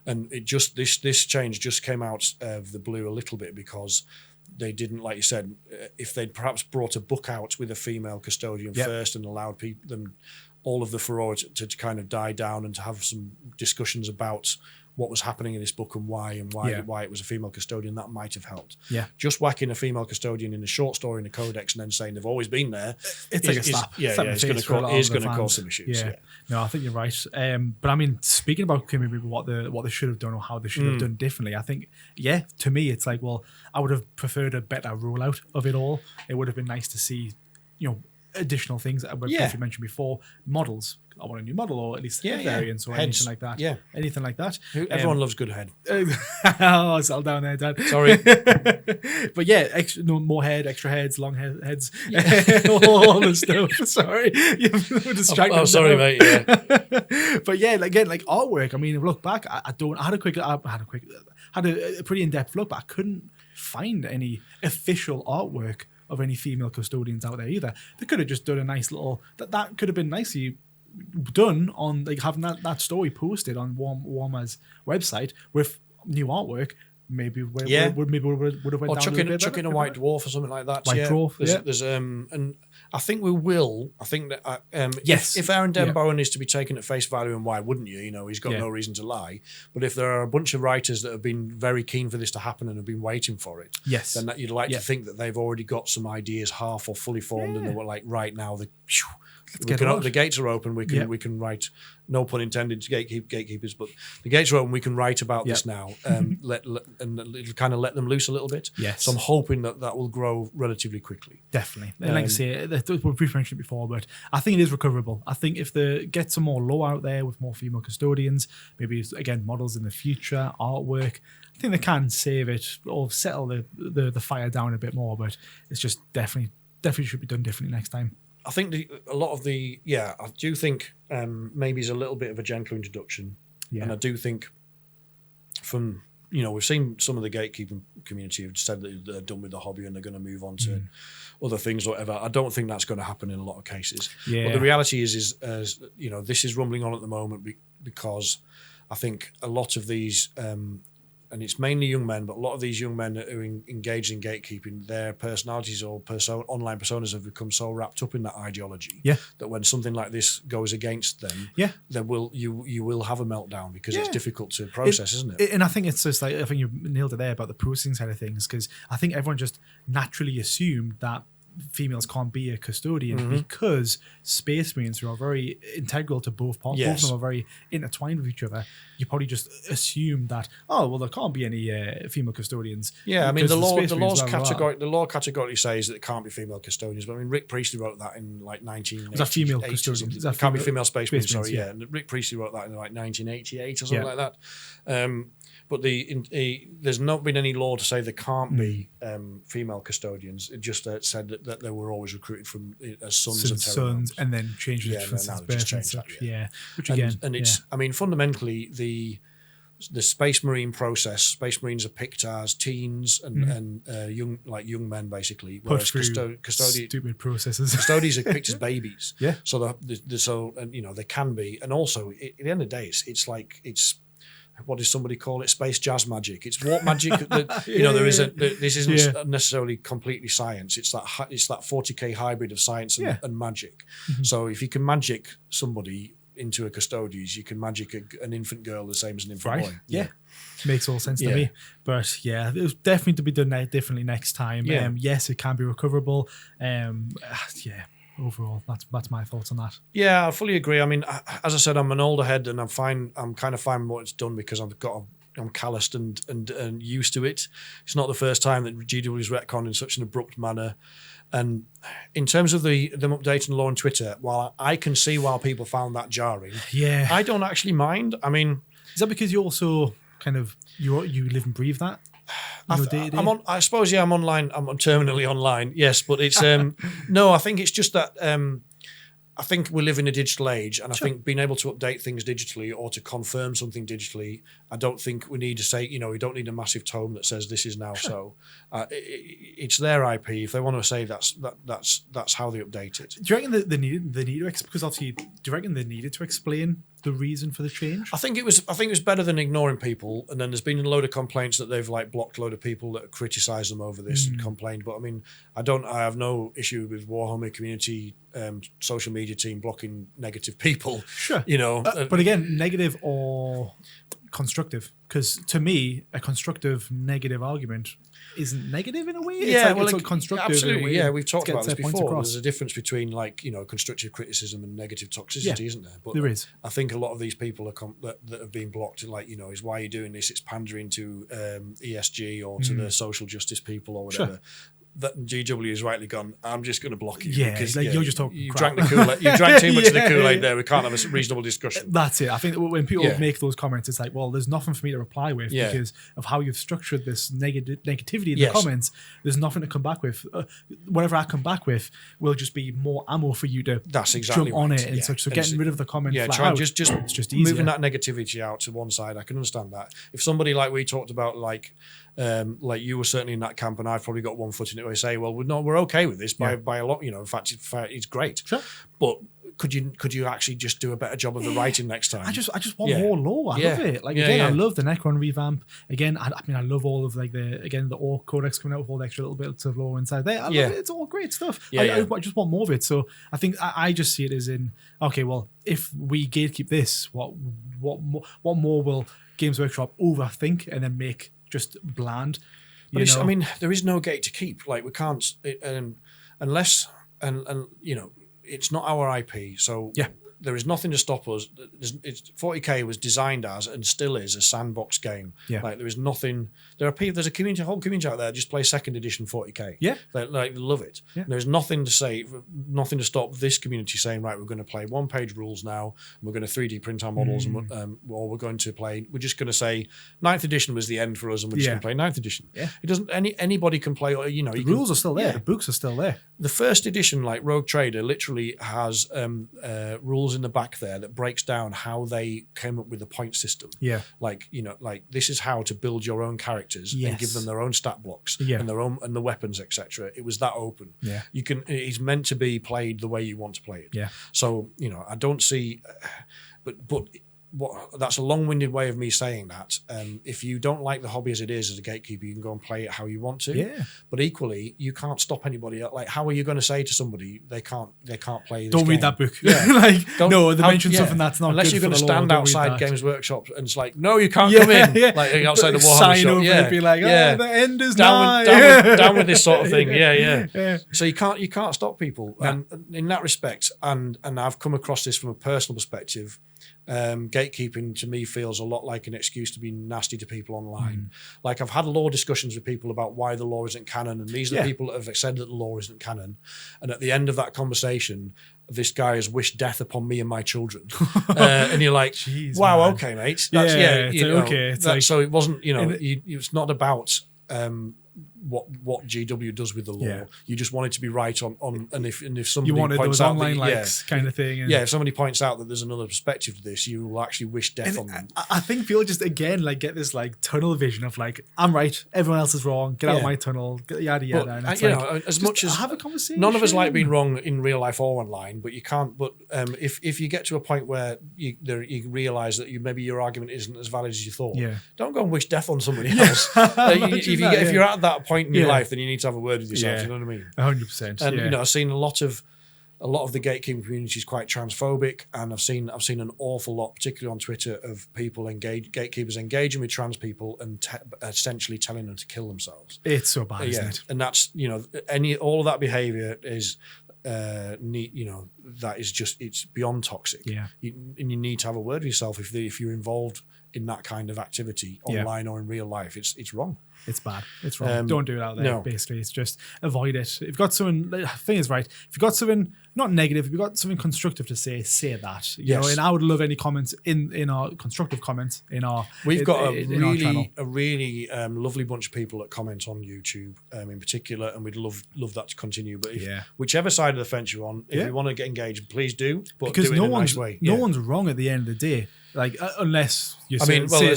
and this change just came out of the blue a little bit because. They didn't, like you said, if they'd perhaps brought a book out with a female custodian first and allowed all of the furore to kind of die down and to have some discussions about what was happening in this book and why it was a female custodian, that might have helped. Yeah. Just whacking a female custodian in a short story in a codex and then saying they've always been there. It's like a slap. It's going to cause some issues. Yeah. No, I think you're right. But I mean, speaking about maybe what they should have done or how they should have done differently, I think, to me, it's like, well, I would have preferred a better rollout of it all. It would have been nice to see, additional things that we briefly mentioned before. Models. I want a new model, or at least head variants or heads. anything like that. Yeah. Anything like that. Everyone loves good head. Oh, settle down there, Dad. Sorry. But more head, extra heads, long heads, all the stuff. Sorry. You're distracted. Oh, sorry, mate. Yeah. But again, like artwork, I mean, look back, I had a pretty in-depth look, but I couldn't find any official artwork of any female custodians out there either. They could have just done a nice little, that could have been nicely done on like having that story posted on Warhammer's website with new artwork. Maybe would have went or down chuck in a white dwarf or something like that. White dwarf. There's and I think we will. I think that yes, if Aaron Denbowen is to be taken at face value, and why wouldn't you? He's got no reason to lie. But if there are a bunch of writers that have been very keen for this to happen and have been waiting for it, yes, then you'd like to think that they've already got some ideas half or fully formed, and they're like right now the gates are open. We can write. No pun intended to gatekeepers, but the gates are open. We can write about this now, and it'll kind of let them loose a little bit. Yes. So I'm hoping that will grow relatively quickly. Definitely. And like I say, we've mentioned it before, but I think it is recoverable. I think if they get some more lore out there with more female custodians, maybe again models in the future, artwork, I think they can save it or settle the fire down a bit more. But it's just definitely should be done differently next time. I think I do think maybe it's a little bit of a gentler introduction. Yeah. And I do think from, we've seen some of the gatekeeping community have said that they're done with the hobby and they're going to move on to other things or whatever. I don't think that's going to happen in a lot of cases. Yeah. But the reality is this is rumbling on at the moment because I think a lot of these, and it's mainly young men, but a lot of these young men who engage in gatekeeping, their personalities or online personas have become so wrapped up in that ideology that when something like this goes against them, you will have a meltdown because it's difficult to process, isn't it? And I think it's just like, I think you nailed it there about the processing side of things, because I think everyone just naturally assumed that females can't be a custodian because Space Marines, who are very integral to both parts, both of them are very intertwined with each other. You probably just assume that, there can't be any female custodians. Yeah, I mean the law categorically says that it can't be female custodians. But I mean Rick Priestley wrote that in like 1980. Was that female custodians? It can't be female Space Marines. Sorry, yeah. And Rick Priestley wrote that in like 1988 or something like that. But there's not been any law to say there can't be female custodians. It just said that they were always recruited from as sons of sons, and then changed it for birth and such. Which again, and it's I mean fundamentally the Space Marine process. Space Marines are picked as teens and young men basically. Whereas stupid processes. Custodians are picked as babies. Yeah. So they can be, and also at the end of the day, it's what does somebody call it? Space jazz magic. It's warp magic. This isn't necessarily completely science. It's that 40k hybrid of science and magic. So if you can magic somebody into a Custodes, you can magic an infant girl the same as an infant boy. Yeah. Makes all sense to me. But it was definitely to be done differently next time. Yes, it can be recoverable. Overall, that's my thoughts on that. Yeah, I fully agree. I mean, as I said, I'm an older head, and I'm fine. I'm kind of fine with what it's done because I'm calloused and used to it. It's not the first time that GW's retconned in such an abrupt manner. And in terms of them updating the law on Twitter, while I can see why people found that jarring, I don't actually mind. I mean, is that because you also kind of you live and breathe that? I suppose I'm online. I'm terminally online. Yes, but it's no. I think it's just that I think we live in a digital age, and I think being able to update things digitally or to confirm something digitally, I don't think we need to say, we don't need a massive tome that says this is now so. It's their IP. If they want to say that's how they update it. Do you reckon they needed to, because obviously, do you reckon they needed to explain the reason for the change? I think it was better than ignoring people. And then there's been a load of complaints that they've blocked a load of people that criticised them over this and complained. But I mean, I have no issue with Warhammer community social media team blocking negative people. Sure. But again, negative or constructive, because to me a constructive negative argument isn't negative in a way. Yeah, it's constructive. absolutely. In a way Yeah, we've talked about this their points before. across. There's a difference between constructive criticism and negative toxicity, isn't there? But there is. I think a lot of these people that have been blocked, is why you're doing this. It's pandering to ESG or to the social justice people or whatever. Sure. That GW has rightly gone, I'm just going to block you. Yeah, because you're just talking you crap. drank the Kool-Aid. You drank too much of the Kool-Aid there. We can't have a reasonable discussion. That's it. I think that when people make those comments, it's like, well, there's nothing for me to reply with because of how you've structured this negativity in the comments. There's nothing to come back with. Whatever I come back with will just be more ammo for you to jump on it and such. So getting rid of the comment flat out, just it's just easier. Moving that negativity out to one side, I can understand that. If somebody like we talked about, like you were certainly in that camp, and I've probably got one foot in it where I say, well, we're okay with this by a lot. In fact, it's great. Sure. But could you actually just do a better job of the writing next time? I just want more lore. I love it. I love the Necron revamp. Again, I love all of the Orc Codex coming out with all the extra little bits of lore inside there. I love it. It's all great stuff. I just want more of it. So I think I just see it as in, okay, well, if we gatekeep this, what more will Games Workshop overthink and then make just bland? But there is no gate to keep. Like, we can't unless it's not our IP. So there is nothing to stop us. 40K was designed as and still is a sandbox game. Yeah. Like, there is nothing. There's a whole community out there just play second edition 40K. Yeah. They love it. Yeah. There's nothing to stop this community saying, right, we're going to play one-page rules now, and we're going to 3D print our models, or we're going to play. We're just going to say 9th edition was the end for us, and we're just going to play 9th edition. Yeah. It doesn't. Anybody can play. The rules are still there. The books are still there. The first edition, like Rogue Trader, literally has rules in the back there that breaks down how they came up with the point system. Yeah. Like this is how to build your own characters and give them their own stat blocks and their own and the weapons, etc. It was that open. Yeah. It's meant to be played the way you want to play it. Yeah. So I don't see, but that's a long-winded way of me saying that. If you don't like the hobby as it is as a gatekeeper, you can go and play it how you want to. Yeah. But equally, you can't stop anybody. Like, how are you going to say to somebody they can't play this Don't game? read that book. Yeah. They mention something that's not unless good you're going to for the stand lore, outside Games Workshop and it's like, no, you can't come in. Like outside the Warhammer sign shop. over and be like, the end is nigh. Down with this sort of thing. Yeah. So you can't stop people. And in that respect, and I've come across this from a personal perspective. Gatekeeping to me feels a lot like an excuse to be nasty to people online. Like, I've had lore discussions with people about why the lore isn't canon, and these are the people that have said that the lore isn't canon. And at the end of that conversation, this guy has wished death upon me and my children. And you're like, jeez, wow, man. Okay, mate. That's, so it wasn't, it's not about what GW does with the law. Yeah. You just want it to be right on and if somebody you wanted points those out online that, likes kind of thing. And if somebody points out that there's another perspective to this, you will actually wish death on them. I think people just again get this tunnel vision of I'm right, everyone else is wrong. Get out of my tunnel, yada yada. But, and it's as much as have a conversation. None of us like being wrong in real life or online, but you can't. But if you get to a point where you realise that maybe your argument isn't as valid as you thought, don't go and wish death on somebody else. If you're at that point in your life, then you need to have a word with yourself. You know what I mean? 100%. And I've seen a lot of the gatekeeping community is quite transphobic, and I've seen an awful lot, particularly on Twitter, of people gatekeepers engaging with trans people and essentially telling them to kill themselves. It's so bad, isn't it? And that's all of that behaviour is. That is just, it's beyond toxic. Yeah. And you need to have a word with yourself if you're involved in that kind of activity online or in real life. It's wrong. It's bad. It's wrong. Don't do it out there. No. Basically, it's just avoid it. If you've got something, the thing is right. If you've got something not negative, if you've got something constructive to say that. You know, and I would love any comments in our constructive comments in our. We've got a really lovely bunch of people that comment on YouTube in particular, and we'd love that to continue. But whichever side of the fence you're on, if you want to get engaged, please do. But because do it in a nice way. No one's wrong at the end of the day. Unless you're there are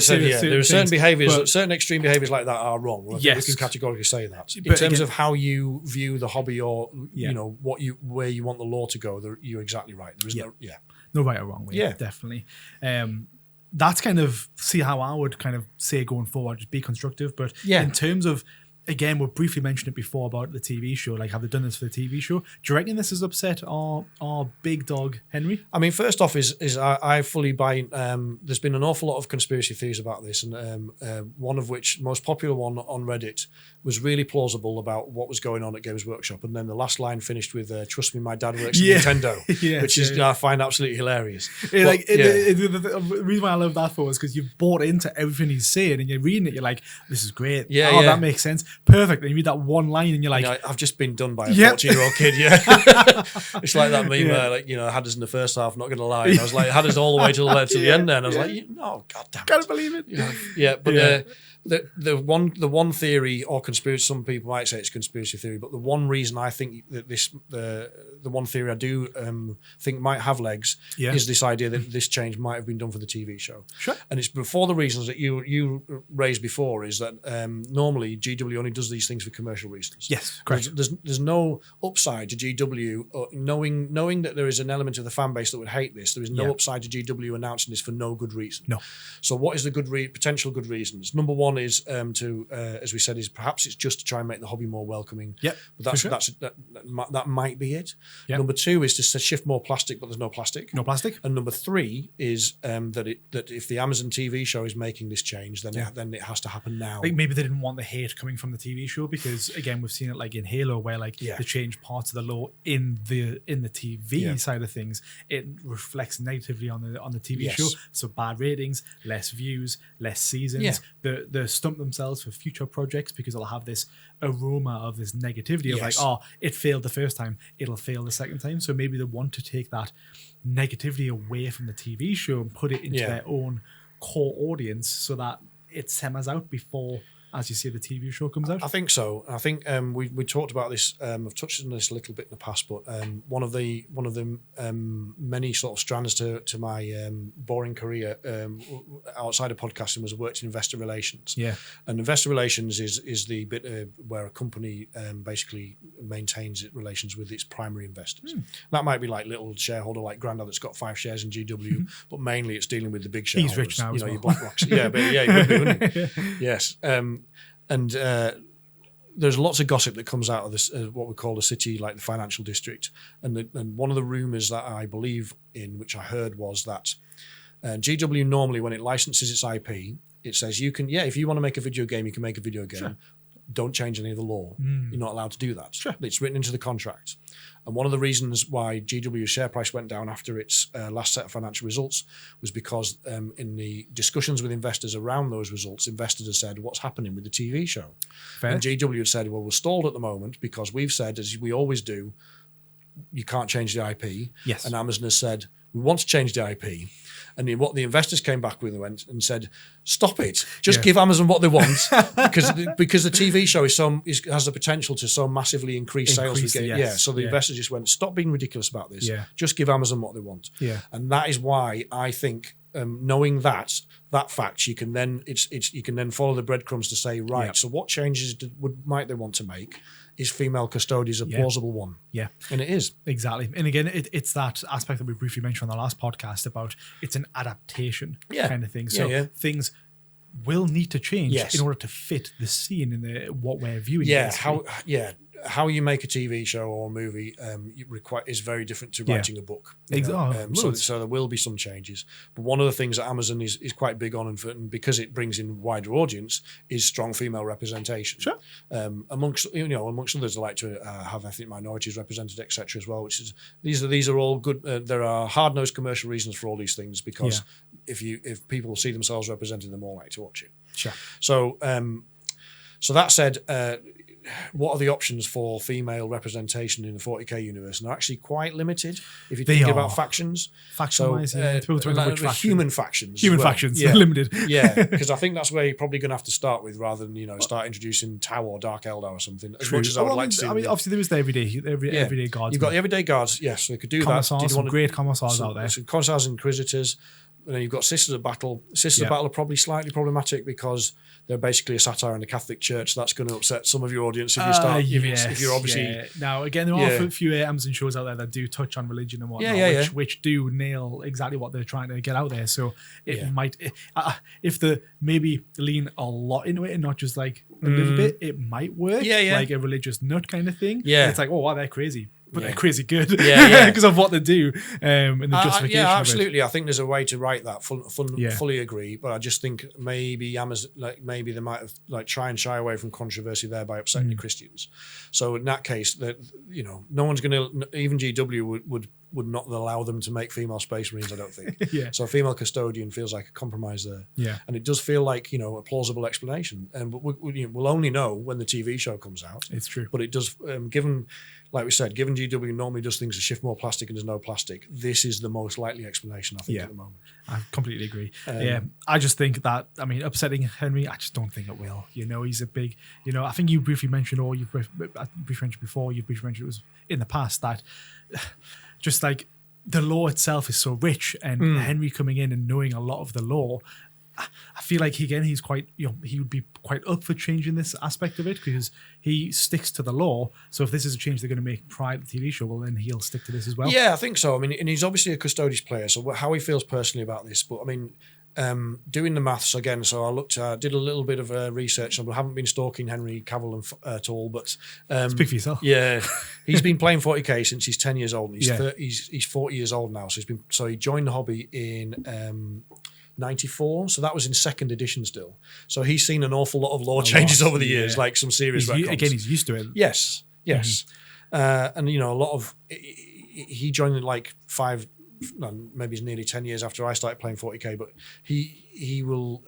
certain behaviours, certain extreme behaviours like that are wrong. We can categorically say that. In terms of how you view the hobby or where you want the law to go, you're exactly right. There is no right or wrong way. Yeah, definitely. That's kind of how I would kind of say going forward, just be constructive. But in terms of again, we briefly mentioned it before about the TV show. Like, have they done this for the TV show? Do you reckon this has upset our big dog Henry? I mean, first off, is I fully buy. There's been an awful lot of conspiracy theories about this, and one of which, most popular one on Reddit, was really plausible about what was going on at Games Workshop, and then the last line finished with "Trust me, my dad works at Nintendo," which is I find absolutely hilarious. The reason why I love that for is because you've bought into everything he's saying, and you're reading it, you're like, "This is great. That makes sense. Perfect." And you read that one line, and you're like, I've just been done by a 14-year-old kid. It's like that meme, had us in the first half. Not going to lie, and I was like, had us all the way to the end. There, and I was like, no, goddamn, can't believe it. But the one theory or conspiracy, some people might say it's conspiracy theory, but the one reason I think that the one theory I do think might have legs is this idea that this change might have been done for the TV show. Sure. And it's for the reasons that you raised before, is that normally GW only does these things for commercial reasons. Yes, correct. There's no upside to GW, knowing that there is an element of the fan base that would hate this. There is no upside to GW announcing this for no good reason. No. So what is the potential good reasons? Number one is as we said, is perhaps it's just to try and make the hobby more welcoming. Yep. But that might be it. Yep. Number two is to shift more plastic, but there's no plastic. No plastic. And number three is that if the Amazon TV show is making this change, then it has to happen now. Like, maybe they didn't want the hate coming from the TV show, because again, we've seen it like in Halo, where they change parts of the law in the TV side of things. It reflects negatively on the TV show. So bad ratings, less views, less seasons. They stump themselves for future projects because they'll have this aroma of this negativity of like, oh, it failed the first time, it'll fail the second time. So maybe they want to take that negativity away from the TV show and put it into their own core audience, so that it simmers out before, as you say, the TV show comes out. I think so. I think we talked about this. I've touched on this a little bit in the past, but one of the many sort of strands to my boring career outside of podcasting was I worked in investor relations. Yeah, and investor relations is the bit where a company basically maintains its relations with its primary investors. That might be like little shareholder, like Grandad that's got 5 shares in GW, but mainly it's dealing with the big shareholders. He's rich now, your BlackRocks. He would be, wouldn't he? Yes. And there's lots of gossip that comes out of this, what we call the city, like the financial district. And one of the rumours that I believe in, which I heard, was that GW normally, when it licenses its IP, it says you can, if you want to make a video game, you can make a video game. Sure. Don't change any of the law. You're not allowed to do that. Sure. It's written into the contract. And one of the reasons why GW's share price went down after its last set of financial results was because in the discussions with investors around those results, investors have said, what's happening with the TV show? Fair. And GW had said, well, we're stalled at the moment because we've said, as we always do, you can't change the IP. Yes. And Amazon has said, we want to change the IP. And what the investors came back with and said, stop it. Just give Amazon what they want, because the TV show has the potential to so massively increase sales. So the investors just went, stop being ridiculous about this. Yeah. Just give Amazon what they want. Yeah. And that is why I think, knowing that fact, you can then follow the breadcrumbs to say, right, so what changes might they want to make? Is female Custodes a plausible one? Yeah. And it is. Exactly. And again, it's that aspect that we briefly mentioned on the last podcast about it's an adaptation kind of thing. So things will need to change in order to fit the scene and what we're viewing. How you make a TV show or a movie is very different to writing a book. So there will be some changes. But one of the things that Amazon is quite big on, and because it brings in wider audience, is strong female representation. Sure. Amongst others, they like to have ethnic minorities represented, etc. as well. Which is these are all good. There are hard-nosed commercial reasons for all these things, because if people see themselves represented, they're more likely to watch it. Sure. So that said. What are the options for female representation in the 40k universe? And they're actually quite limited if you think about factions. Faction-wise, human factions. Human factions, limited. Because I think that's where you're probably going to have to start with, rather than start introducing Tau or Dark Eldar or something. As much as I would like to see. I mean, obviously there is the everyday guards. You've got the everyday guards, yes. So they could do commissars, that. Great commissars out there. So commissars and inquisitors. And then you've got Sisters of Battle. Sisters of Battle are probably slightly problematic because they're basically a satire on the Catholic Church. That's going to upset some of your audience if you start. If you're obviously now again, there are a few Amazon shows out there that do touch on religion and whatnot, which do nail exactly what they're trying to get out there. So it might, if the maybe lean a lot into it and not just like a little bit, it might work. Like a religious nut kind of thing. It's like, oh wow, they're crazy. But they're crazy good because of what they do and the justification. Yeah, absolutely. I think there's a way to write that. Fully agree. But I just think maybe Amazon, maybe they might have try and shy away from controversy there by upsetting the Christians. So in that case, that no one's going to, even GW would not allow them to make female Space Marines, I don't think. So a female custodian feels like a compromise there. And it does feel like a plausible explanation. But we'll only know when the TV show comes out. It's true. But it does, given GW normally does things to shift more plastic and there's no plastic, this is the most likely explanation, I think, at the moment. I completely agree. I just think that, upsetting Henry, I just don't think it will. He's a big, I think you briefly mentioned, or you've briefly mentioned before, you've briefly mentioned it was in the past, that just like the law itself is so rich, and Henry coming in and knowing a lot of the law, I feel like he's quite, he would be quite up for changing this aspect of it because he sticks to the law. So if this is a change they're going to make prior to the TV show, well, then he'll stick to this as well. Yeah, I think so. And he's obviously a Custodes player, so how he feels personally about this. But doing the maths again, so I did a little bit of research. I haven't been stalking Henry Cavill at all, but speak for yourself. Yeah, he's been playing 40k since he's 10 years old. And he's 40 years old now. So he joined the hobby in 94, so that was in second edition still. So he's seen an awful lot of law changes over the years, like some serious retcons. Again, he's used to it. Yes. And a lot of he joined in like maybe it's nearly 10 years after I started playing 40k, but he will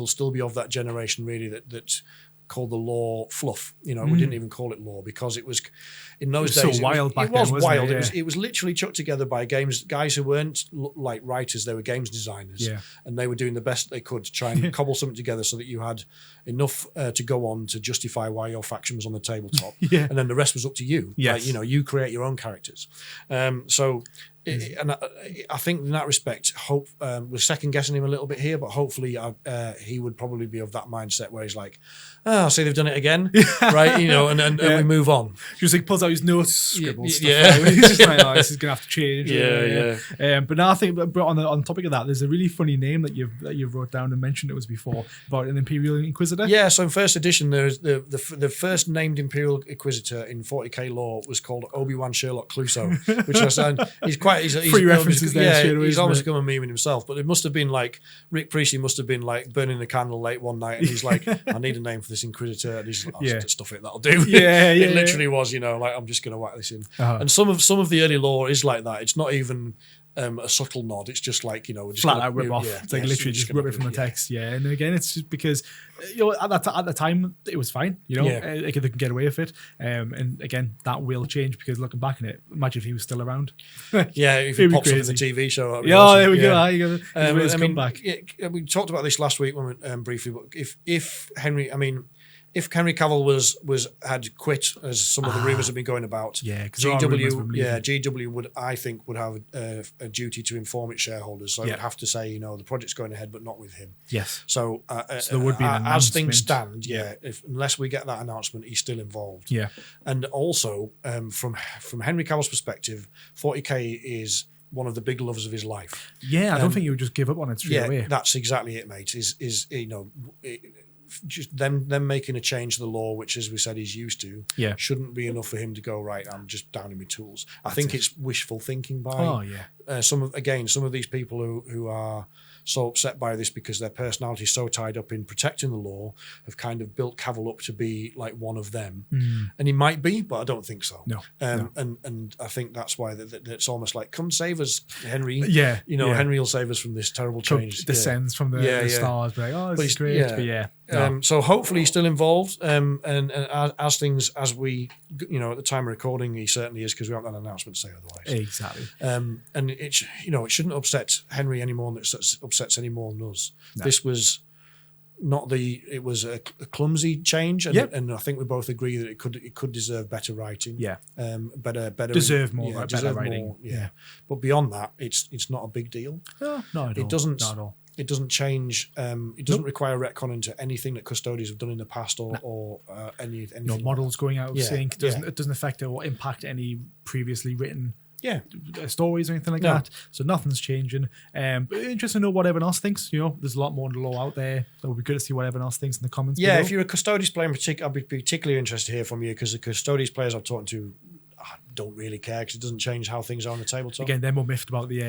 still be of that generation really that called the law fluff. We didn't even call it law because it was in those days. So wild back then. It was wild. It was literally chucked together by guys who weren't like writers. They were games designers, and they were doing the best they could to try and cobble something together so that you had enough to go on to justify why your faction was on the tabletop, and then the rest was up to you. You create your own characters. And I think in that respect, we're second guessing him a little bit here, but hopefully he would probably be of that mindset where he's like, see, they've done it again, right? And we move on. Just like pulls out his notes, scribbles stuff. He's just like, this is gonna have to change. But now I think, but on the topic of that, there's a really funny name that you've wrote down and mentioned it was before about an Imperial Inquisitor. Yeah, so in first edition, there's the first named Imperial Inquisitor in 40k lore was called Obi-Wan Sherlock Clouseau, which he's free references there. He's almost become a meme in himself. But it must have been like Rick Priestley must have been like burning the candle late one night, and he's like, I need a name for this Inquisitor. And he's like, stuff it, that'll do. It literally was, like I'm just going to whack this in. And some of the early lore is like that. It's not even a subtle nod. It's just like just flat out rip off. It's like literally just rip it from the text. And again, it's just because at the time it was fine. They can get away with it. And again, that will change because looking back on it, imagine if he was still around. If he pops up in the TV show. There we go. Come back. We talked about this last week when we, briefly. But if Henry, if Henry Cavill had quit, as some of the rumors have been going about, GW would have a duty to inform its shareholders. So it would have to say, the project's going ahead, but not with him. Yes. So there would be an as things stand, unless we get that announcement, he's still involved. Yeah. And also, from Henry Cavill's perspective, 40k is one of the big loves of his life. Yeah, I don't think you would just give up on it straight away. That's exactly it, mate. Just them making a change to the law, which, as we said, he's used to, shouldn't be enough for him to go, right, I'm just down in my tools. I think it's wishful thinking by some of these people who are so upset by this because their personality is so tied up in protecting the law have kind of built Cavill up to be like one of them. And he might be, but I don't think so. No. And I think that's why it's almost like, come save us, Henry. Henry will save us from this terrible change. Descends from the stars, like, this is great. So hopefully he's still involved. And as we, at the time of recording, he certainly is, because we haven't had an announcement to say otherwise. Exactly. And it shouldn't upset Henry any more than it upsets any more than us. No. This was it was a clumsy change, and, Yep. and I think we both agree that it could deserve better writing. Yeah. Better Deserve more, better deserve writing. more, Yeah. But beyond that, it's not a big deal. No, not at all. It doesn't. Not at all. It doesn't change. It doesn't require retcon into anything that Custodes have done in the past, or anything. No models going out of Yeah, sync. It doesn't affect or impact any previously written Yeah, stories or anything like No. that. So nothing's changing. But interesting to know what everyone else thinks. There's a lot more in the law out there. So it'll be good to see what everyone else thinks in the comments. yeah. below. If you're a Custodes player in particular, I'd be particularly interested to hear from you, because the Custodes players I've talked to don't really care, because it doesn't change how things are on the tabletop. Again, they're more miffed about the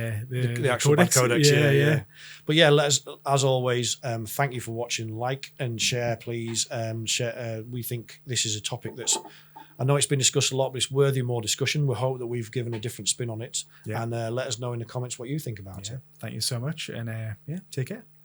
actual codex. Yeah. But yeah, let us, as always, thank you for watching. Like and share, please. Share. We think this is a topic that's, I know it's been discussed a lot, but it's worthy of more discussion. We hope that we've given a different spin on it. Yeah. And let us know in the comments what you think about it. Thank you so much. And take care.